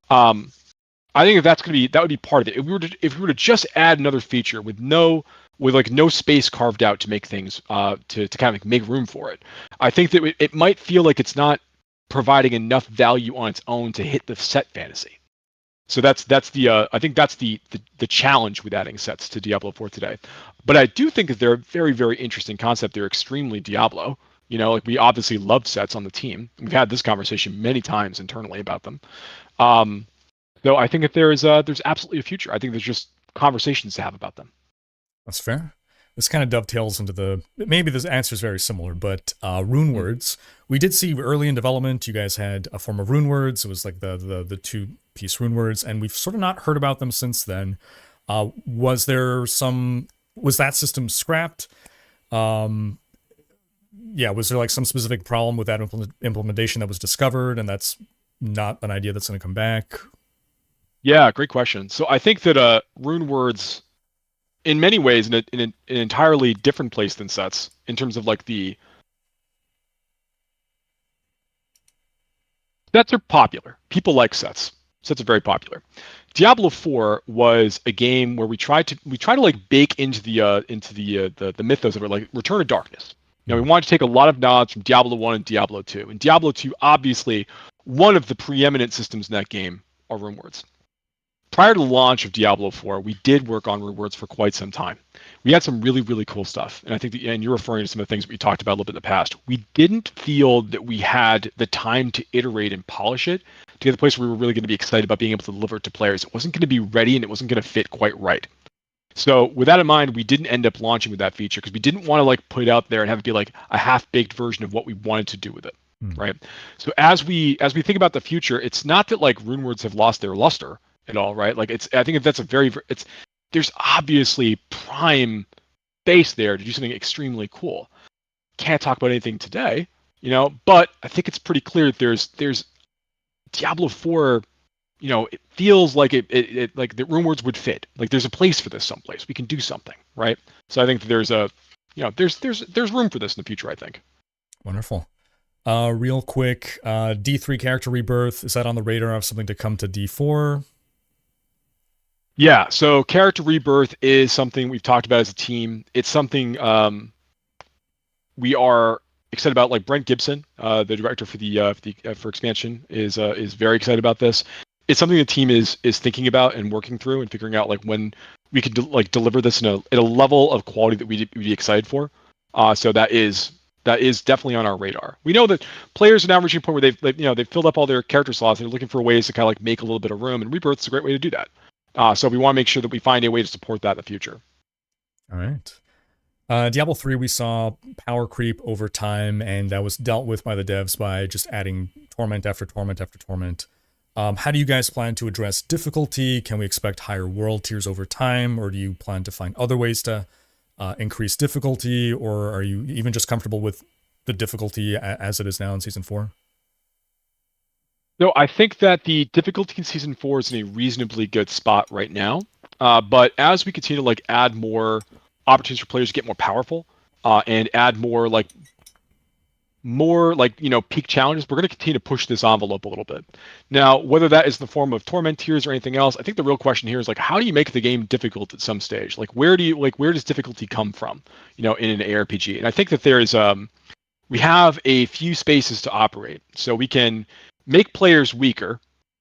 I think that would be part of it. If we were to just add another feature with no space carved out to make things to kind of make room for it, I think that it might feel like it's not providing enough value on its own to hit the set fantasy. So I think that's the challenge with adding sets to Diablo 4 today. But I do think that they're a very, very interesting concept. They're extremely Diablo. Like we obviously loved sets on the team. We've had this conversation many times internally about them. So I think that there's absolutely a future. I think there's just conversations to have about them. That's fair. This kind of dovetails into maybe this answer is very similar, but rune words. We did see early in development, you guys had a form of rune words. It was like the 2-piece rune words, and we've sort of not heard about them since then. Was that system scrapped? Was there like some specific problem with that implementation that was discovered, and that's not an idea that's going to come back? Yeah, great question. So I think that rune words, in many ways, in an entirely different place than sets, in terms of like sets are popular. People like sets. Sets are very popular. Diablo 4 was a game where we try to like bake into the mythos of it, like Return of Darkness. We wanted to take a lot of nods from Diablo 1 and Diablo 2. And Diablo 2, obviously, one of the preeminent systems in that game are rune words. Prior to the launch of Diablo 4, we did work on rune words for quite some time. We had some really, really cool stuff. And I think and you're referring to some of the things we talked about a little bit in the past. We didn't feel that we had the time to iterate and polish it to get to the place where we were really going to be excited about being able to deliver it to players. It wasn't going to be ready and it wasn't going to fit quite right. So with that in mind, we didn't end up launching with that feature because we didn't want to like put it out there and have it be like a half-baked version of what we wanted to do with it. Right. So as we think about the future, it's not that like rune words have lost their luster at all, right? Like I think that's there's obviously prime base there to do something extremely cool. Can't talk about anything today, but I think it's pretty clear that there's Diablo 4, it feels like it like the rune words would fit. Like there's a place for this someplace. We can do something, right? So I think that there's there's room for this in the future, I think. Wonderful. Real quick, D3 character rebirth, is that on the radar of something to come to D4? Yeah, so character rebirth is something we've talked about as a team. It's something we are excited about. Like Brent Gibson, the director for expansion, is very excited about this. It's something the team is thinking about and working through and figuring out like when we could deliver this in a level of quality that we'd be excited for. So that is definitely on our radar. We know that players are now reaching a point where they've filled up all their character slots and they're looking for ways to kind of like make a little bit of room, and rebirth is a great way to do that. So we want to make sure that we find a way to support that in the future. All right. Diablo 3, we saw power creep over time, and that was dealt with by the devs by just adding torment after torment after torment. How do you guys plan to address difficulty? Can we expect higher world tiers over time, or do you plan to find other ways to increase difficulty, or are you even just comfortable with the difficulty as it is now in Season 4? No, I think that the difficulty in Season 4 is in a reasonably good spot right now. But as we continue to add more opportunities for players to get more powerful and add more peak challenges, we're going to continue to push this envelope a little bit. Now, whether that is in the form of torment tiers or anything else, I think the real question here is how do you make the game difficult at some stage? Where does difficulty come from, in an ARPG? And I think that there's we have a few spaces to operate. So we can make players weaker,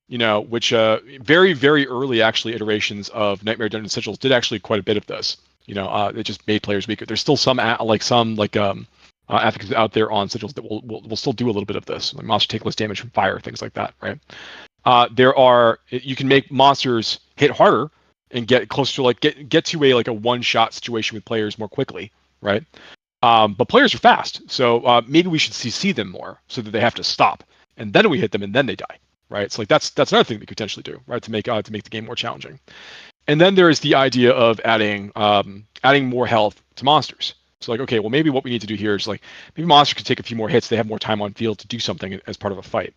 which very, very early iterations of Nightmare Dungeon Essentials did actually quite a bit of this. It just made players weaker. There's still some advocates out there on Sigils that will still do a little bit of this. Like monsters take less damage from fire, things like that, right? You can make monsters hit harder and get closer to get to a one-shot situation with players more quickly, right? But players are fast, so maybe we should CC them more so that they have to stop, and then we hit them and then they die, right? So that's another thing we could potentially do, right, to make the game more challenging. And then there is the idea of adding more health to monsters. So okay, well maybe what we need to do here is maybe monsters could take a few more hits. They have more time on field to do something as part of a fight.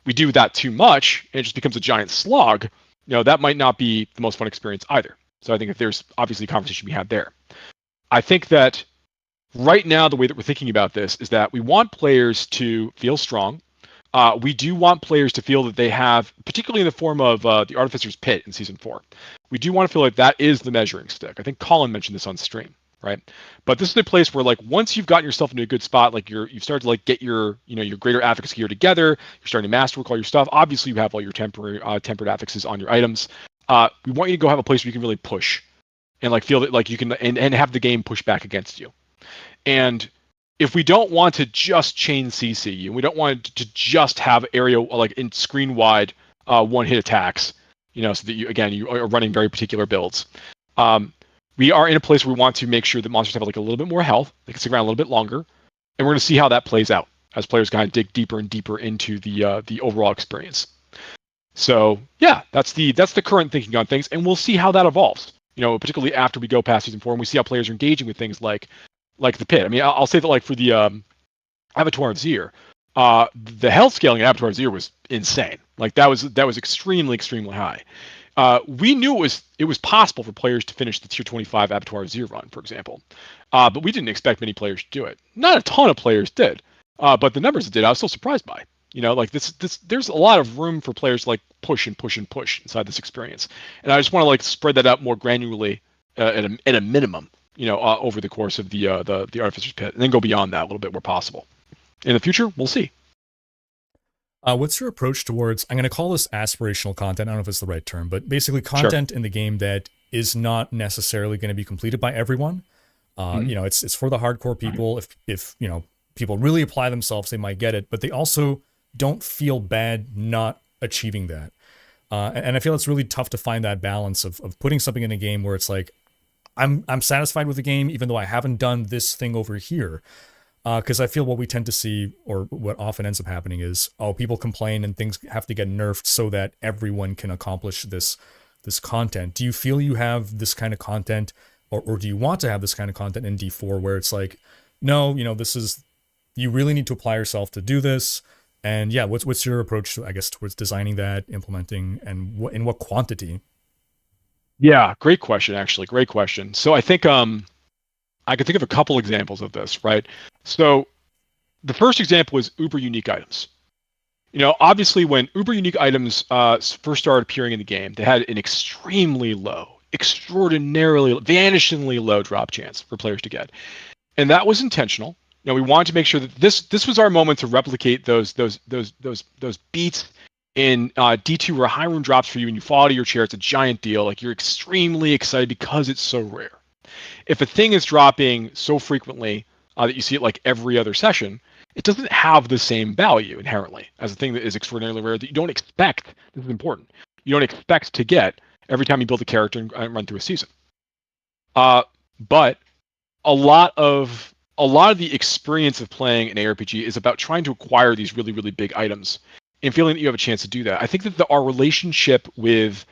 We do that too much, and it just becomes a giant slog. That might not be the most fun experience either. So I think that there's obviously a conversation we had there. I think that right now, the way that we're thinking about this is that we want players to feel strong. We do want players to feel that they have, particularly in the form of the Artificer's Pit in Season 4, we do want to feel like that is the measuring stick. I think Colin mentioned this on stream, right? But this is a place where, like, once you've gotten yourself into a good spot, like you've started to like get your, your greater affix gear together, you're starting to masterwork all your stuff. Obviously, you have all your tempered affixes on your items. We want you to go have a place where you can really push and like feel that like you can and have the game push back against you. And if we don't want to just chain CC, and we don't want to just have area like in screen wide one-hit attacks, so that you are running very particular builds. We are in a place where we want to make sure that monsters have like a little bit more health, they can stick around a little bit longer, and we're going to see how that plays out as players kind of dig deeper and deeper into the overall experience. So yeah, that's the current thinking on things, and we'll see how that evolves. Particularly after we go past Season 4 and we see how players are engaging with things like the pit. I mean, I'll say that like for the Abattoir of Zir, the health scaling in Abattoir of Zir was insane. Like that was extremely high. We knew it was possible for players to finish the tier 25 Abattoir of Zir run, for example, but we didn't expect many players to do it. Not a ton of players did, but the numbers that did, I was still surprised by. Like this, there's a lot of room for players to like push inside this experience, and I just want to like spread that out more granularly at a minimum. Over the course of the Artificer's Pit, and then go beyond that a little bit where possible. In the future, we'll see. What's your approach towards, I'm going to call this aspirational content, I don't know if it's the right term, but basically content in the game that is not necessarily going to be completed by everyone. It's for the hardcore people. If people really apply themselves, they might get it, but they also don't feel bad not achieving that. And I feel it's really tough to find that balance of putting something in a game where it's like, I'm satisfied with the game, even though I haven't done this thing over here. Because I feel what we tend to see, or what often ends up happening is, people complain and things have to get nerfed so that everyone can accomplish this content. Do you feel you have this kind of content, or do you want to have this kind of content in D4 where it's like, no, this is, you really need to apply yourself to do this? And yeah, what's your approach, I guess, towards designing that, implementing, and in what quantity? Yeah, great question, actually. Great question. So I think I could think of a couple examples of this, right? So the first example is uber unique items. Obviously when uber unique items first started appearing in the game, they had an extremely low, extraordinarily, vanishingly low drop chance for players to get. And that was intentional. We wanted to make sure that this was our moment to replicate those beats in D2 where high rune drops for you and you fall out of your chair. It's a giant deal. Like, you're extremely excited because it's so rare. If a thing is dropping so frequently that you see it like every other session, it doesn't have the same value inherently as a thing that is extraordinarily rare that you don't expect. This is important. You don't expect to get every time you build a character and run through a season. But a lot of the experience of playing an ARPG is about trying to acquire these really, really big items and feeling that you have a chance to do that. I think that our relationship with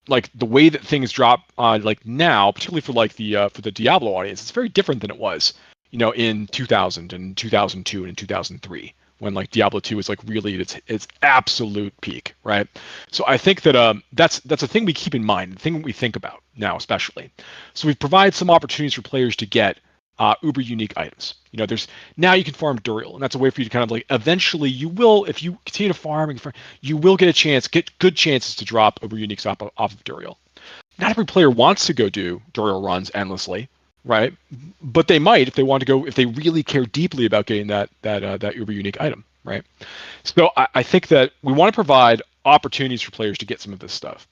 like the way that things drop like now, particularly for like for the Diablo audience, it's very different than it was, in 2000 and 2002 and 2003, when like Diablo 2 was like really its absolute peak, right? So I think that that's a thing we keep in mind, the thing we think about now especially. So we provide some opportunities for players to get uber unique items. There's now you can farm Duriel, and that's a way for you to kind of like eventually you will, if you continue to farm, you will get good chances to drop uber uniques off of Duriel. Not every player wants to go do Duriel runs endlessly, right? But they might if they want to go, if they really care deeply about getting that uber unique item, right? So I think that we want to provide opportunities for players to get some of this stuff.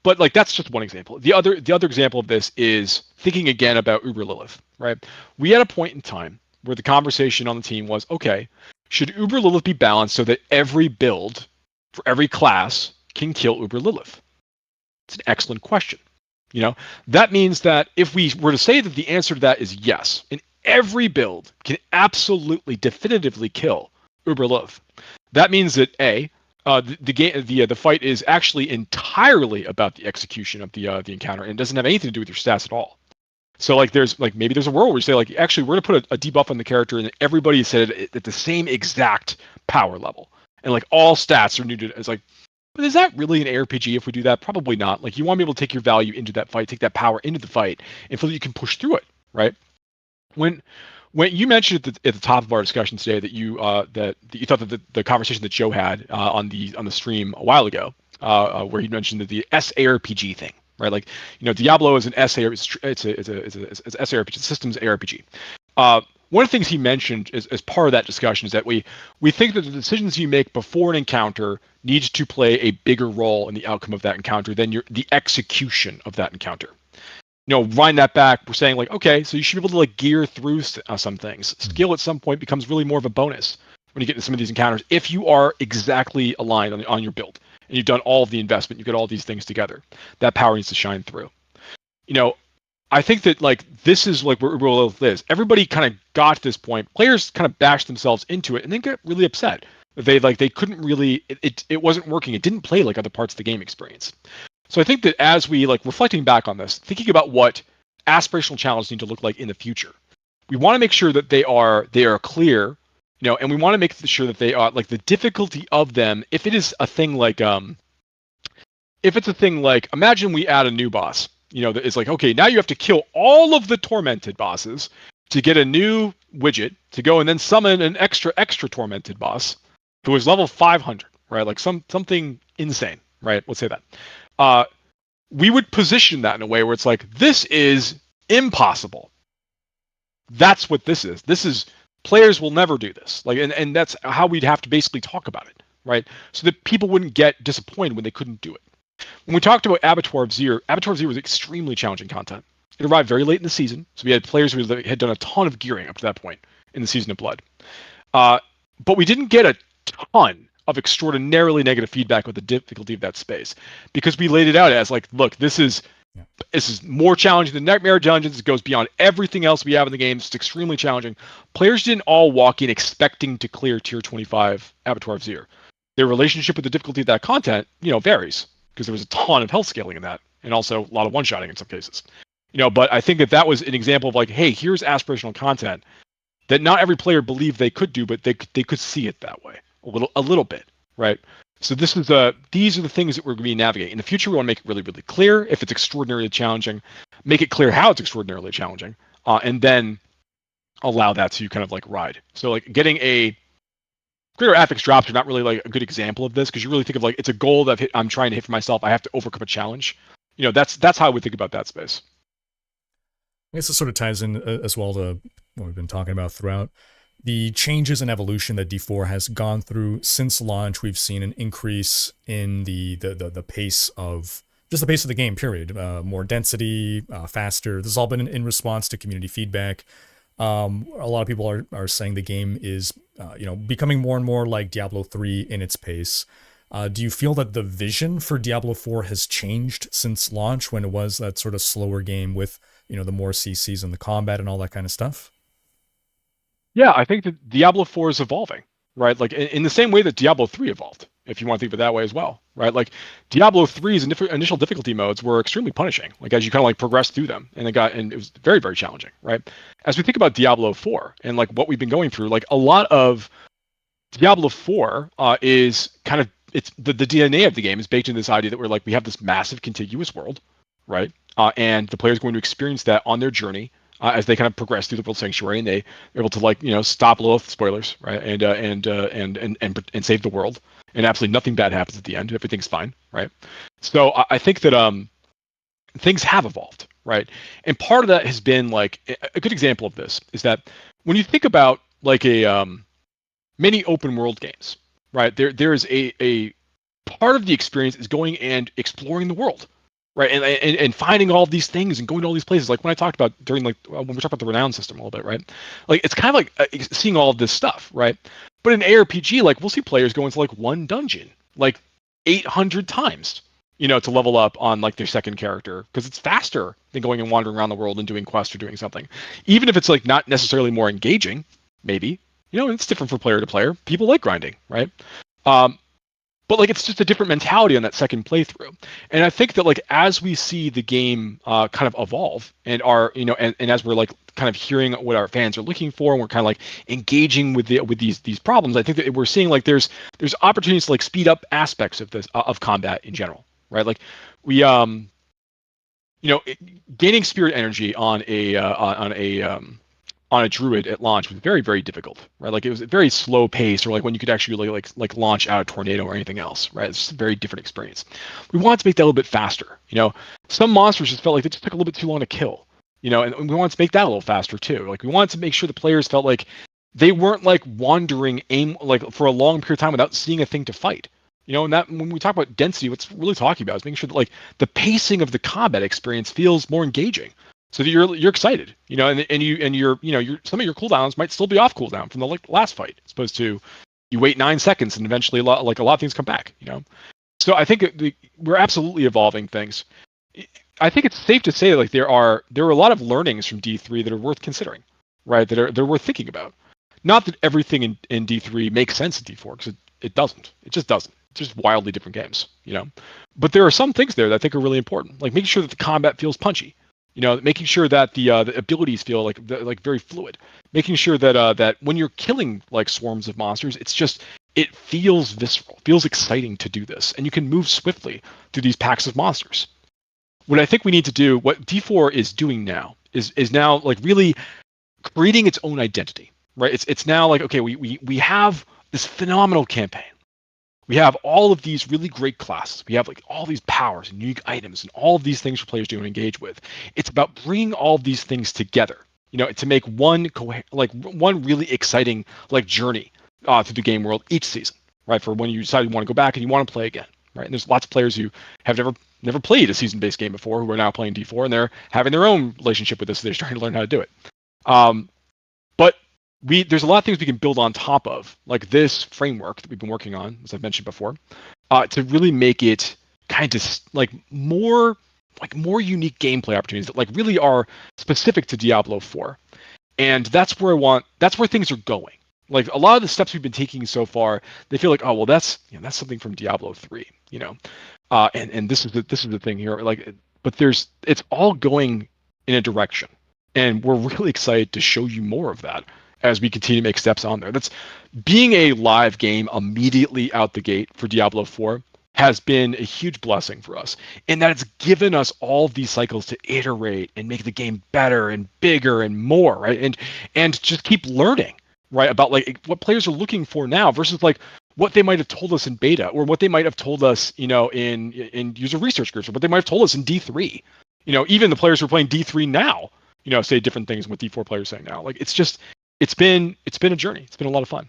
But like that's just one example. The other example of this is thinking again about Uber Lilith, right? We had a point in time where the conversation on the team was, okay, should Uber Lilith be balanced so that every build for every class can kill Uber Lilith? It's an excellent question. That means that if we were to say that the answer to that is yes, and every build can absolutely definitively kill Uber Lilith, that means that the fight is actually entirely about the execution of the encounter, and it doesn't have anything to do with your stats at all. So like maybe there's a world where you say like, actually we're gonna put a debuff on the character and everybody is set at the same exact power level, and like all stats are neutered. It's like, but is that really an ARPG if we do that? Probably not. Like, you want to be able to take your value into that fight, take that power into the fight, and feel that you can push through it, right? When you mentioned at the top of our discussion today that you that you thought that the conversation that Joe had on the stream a while ago, where he mentioned that the SARPG thing, right? Like, Diablo is an it's a SARPG, systems ARPG. One of the things he mentioned as part of that discussion is that we think that the decisions you make before an encounter needs to play a bigger role in the outcome of that encounter than the execution of that encounter. Wind that back, we're saying like, okay, so you should be able to like gear through some things. Skill at some point becomes really more of a bonus when you get into some of these encounters if you are exactly aligned on your build and you've done all of the investment, you get all these things together. That power needs to shine through. I think that like this is like where real is. Everybody kind of got to this point. Players kind of bashed themselves into it and then get really upset. They couldn't really it wasn't working. It didn't play like other parts of the game experience. So I think that as we like reflecting back on this, thinking about what aspirational challenges need to look like in the future, we want to make sure that they are clear, and we want to make sure that they are like the difficulty of them. If it is a thing like imagine we add a new boss, that is like, okay, now you have to kill all of the tormented bosses to get a new widget to go and then summon an extra tormented boss who is level 500, right? Like something insane, right? Let's say that. We would position that in a way where it's like, this is impossible. That's what this is. This is, players will never do this. Like, and that's how we'd have to basically talk about it, right? So that people wouldn't get disappointed when they couldn't do it. When we talked about Abattoir of Zir was extremely challenging content. It arrived very late in the season, so we had players who had done a ton of gearing up to that point in the Season of Blood. But we didn't get a ton of extraordinarily negative feedback with the difficulty of that space, because we laid it out as like, look, this is more challenging than Nightmare Dungeons. It goes beyond everything else we have in the game. It's extremely challenging. Players didn't all walk in expecting to clear Tier 25 Abattoir of Zir. Their relationship with the difficulty of that content, varies, because there was a ton of health scaling in that, and also a lot of one-shotting in some cases. But I think that was an example of like, hey, here's aspirational content that not every player believed they could do, but they could see it that way. A little bit, right? So these are the things that we're going to be navigating. In the future, we want to make it really, really clear if it's extraordinarily challenging, make it clear how it's extraordinarily challenging, and then allow that to kind of like ride. So like getting a greater affix drops are not really like a good example of this, because you really think of like, it's a goal that I'm trying to hit for myself. I have to overcome a challenge. That's how I would think about that space. I guess it sort of ties in as well to what we've been talking about throughout. The changes and evolution that D4 has gone through since launch, we've seen an increase in the pace of just the pace of the game, period. More density, faster. This has all been in response to community feedback. A lot of people are saying the game is becoming more and more like Diablo 3 in its pace. Do you feel that the vision for Diablo 4 has changed since launch, when it was that sort of slower game with the more CCs and the combat and all that kind of stuff? Yeah, I think that Diablo 4 is evolving, right? Like in the same way that Diablo 3 evolved, if you want to think of it that way as well, right? Like Diablo 3's initial difficulty modes were extremely punishing, like as you kind of like progress through them, and it was very, very challenging, right? As we think about Diablo 4 and like what we've been going through, like a lot of Diablo 4 is kind of, it's the DNA of the game is baked into this idea that we have this massive contiguous world, right? And the player is going to experience that on their journey. As they kind of progress through the World Sanctuary, and they're able to stop Lilith, spoilers, right, and save the world, and absolutely nothing bad happens at the end. Everything's fine, right? So I think that things have evolved, right? And part of that has been like a good example of this is that when you think about like many open world games, right? There is a part of the experience is going and exploring the world. Right, and finding all these things and going to all these places, like when I talked about when we talked about the renown system a little bit, right? Like it's kind of like seeing all of this stuff, right? But in ARPG, like we'll see players go into like one dungeon like 800 times, to level up on like their second character, because it's faster than going and wandering around the world and doing quests or doing something, even if it's like not necessarily more engaging. Maybe it's different from player to player. People like grinding, right? But like it's just a different mentality on that second playthrough, and I think that like as we see the game kind of evolve and and as we're like kind of hearing what our fans are looking for, and we're kind of like engaging with these problems, I think that we're seeing like there's opportunities to like speed up aspects of this of combat in general, right? Like we gaining spirit energy on a on a druid at launch was very, very difficult, right? Like it was a very slow pace, or like when you could actually like launch out a tornado or anything else, right? It's just a very different experience. We wanted to make that a little bit faster. You know, some monsters just felt like they just took a little bit too long to kill. You know, and we wanted to make that a little faster too. Like we wanted to make sure the players felt like they weren't like wandering like for a long period of time without seeing a thing to fight. You know, and that when we talk about density, what's really talking about is making sure that like the pacing of the combat experience feels more engaging, so that you're excited. You know, and your some of your cooldowns might still be off cooldown from the last fight, as opposed to you wait 9 seconds and eventually a lot of things come back. You know, so I think we're absolutely evolving things. I think it's safe to say like there are a lot of learnings from D3 that are worth considering, right? They're worth thinking about. Not that everything in D3 makes sense in D4, because it doesn't. It just doesn't. It's just wildly different games, you know. But there are some things there that I think are really important, like making sure that the combat feels punchy, you know, making sure that the abilities feel like very fluid, making sure that that when you're killing like swarms of monsters, it feels visceral, feels exciting to do this, and you can move swiftly through these packs of monsters. What I think we need to do, what D4 is doing now, is now like really creating its own identity. Right, it's now like, okay, we have this phenomenal campaign. We have all of these really great classes. We have like all these powers and unique items and all of these things for players to engage with. It's about bringing all of these things together, you know, to make one really exciting like journey through the game world each season, right? For when you decide you want to go back and you want to play again, right? And there's lots of players who have never played a season-based game before who are now playing D4, and they're having their own relationship with this. So they're trying to learn how to do it. But there's a lot of things we can build on top of, like this framework that we've been working on, as I've mentioned before, to really make it kind of like more unique gameplay opportunities that like really are specific to Diablo 4. And that's where things are going. Like a lot of the steps we've been taking so far, they feel like, oh well, that's something from Diablo 3, you know, and this is the thing here, like, but it's all going in a direction, and we're really excited to show you more of that as we continue to make steps on there. That's being a live game immediately out the gate for Diablo 4 has been a huge blessing for us, in that it's given us all these cycles to iterate and make the game better and bigger and more, right? And just keep learning, right, about like what players are looking for now versus like what they might have told us in beta, or what they might have told us, you know, in user research groups, or what they might have told us in D3. You know, even the players who are playing D3 now, you know, say different things than what D4 players say now. Like it's been a journey. It's been a lot of fun.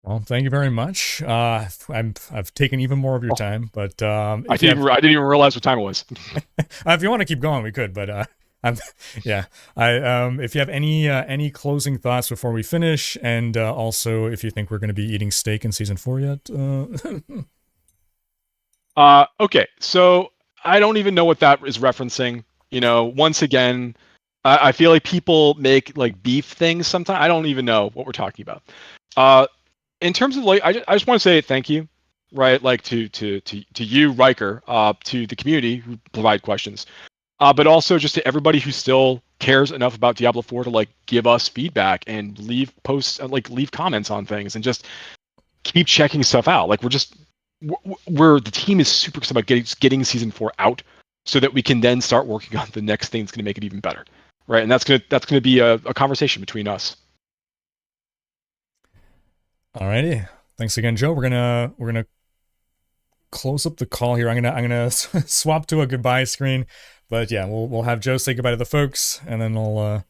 Well, thank you very much. I've taken even more of your time, but I didn't even realize what time it was. If you want to keep going, we could, but if you have any closing thoughts before we finish, and also if you think we're going to be eating steak in season 4 yet. Okay, so I don't even know what that is referencing. You know, once again, I feel like people make like beef things sometimes. I don't even know what we're talking about. In terms of like, I just want to say thank you, right? Like to you, Rhykker, to the community who provide questions, but also just to everybody who still cares enough about Diablo 4 to like give us feedback and leave posts, like leave comments on things, and just keep checking stuff out. Like the team is super excited about getting season 4 out, so that we can then start working on the next thing that's going to make it even better, right? And that's gonna be a conversation between us. Alrighty, thanks again, Joe. We're gonna close up the call here. I'm gonna swap to a goodbye screen, but yeah, we'll have Joe say goodbye to the folks, and then we'll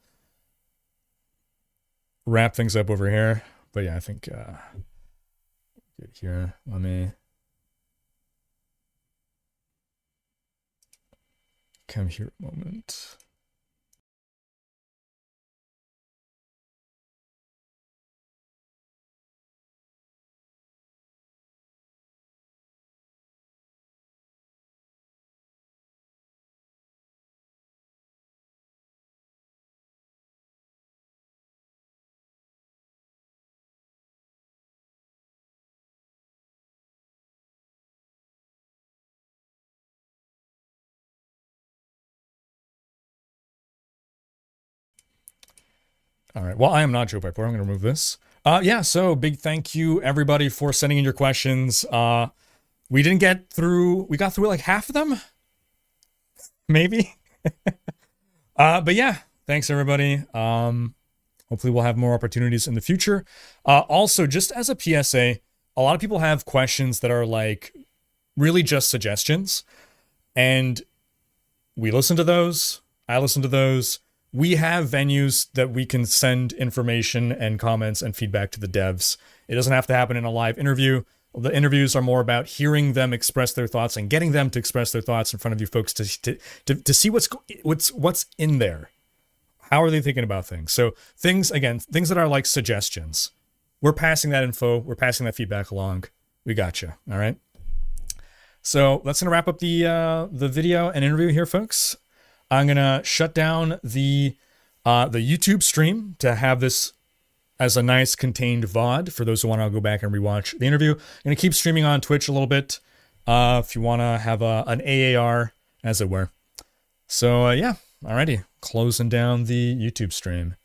wrap things up over here. But yeah, I think good here. Let me come here a moment. All right. Well, I am not Joe Piepiora. I'm going to remove this. Yeah, so big thank you, everybody, for sending in your questions. We got through like half of them, maybe. But yeah, Thanks, everybody. Hopefully we'll have more opportunities in the future. Also, just as a PSA, a lot of people have questions that are like really just suggestions. And we listen to those. I listen to those. We have venues that we can send information and comments and feedback to the devs. It doesn't have to happen in a live interview. The interviews are more about hearing them express their thoughts and getting them to express their thoughts in front of you folks to see what's in there. How are they thinking about things? So things that are like suggestions. We're passing that info. We're passing that feedback along. We got you. All right. So that's gonna wrap up the video and interview here, folks. I'm gonna shut down the YouTube stream to have this as a nice contained VOD for those who want to go back and rewatch the interview. I'm gonna keep streaming on Twitch a little bit if you want to have an AAR, as it were. So yeah, alrighty, closing down the YouTube stream.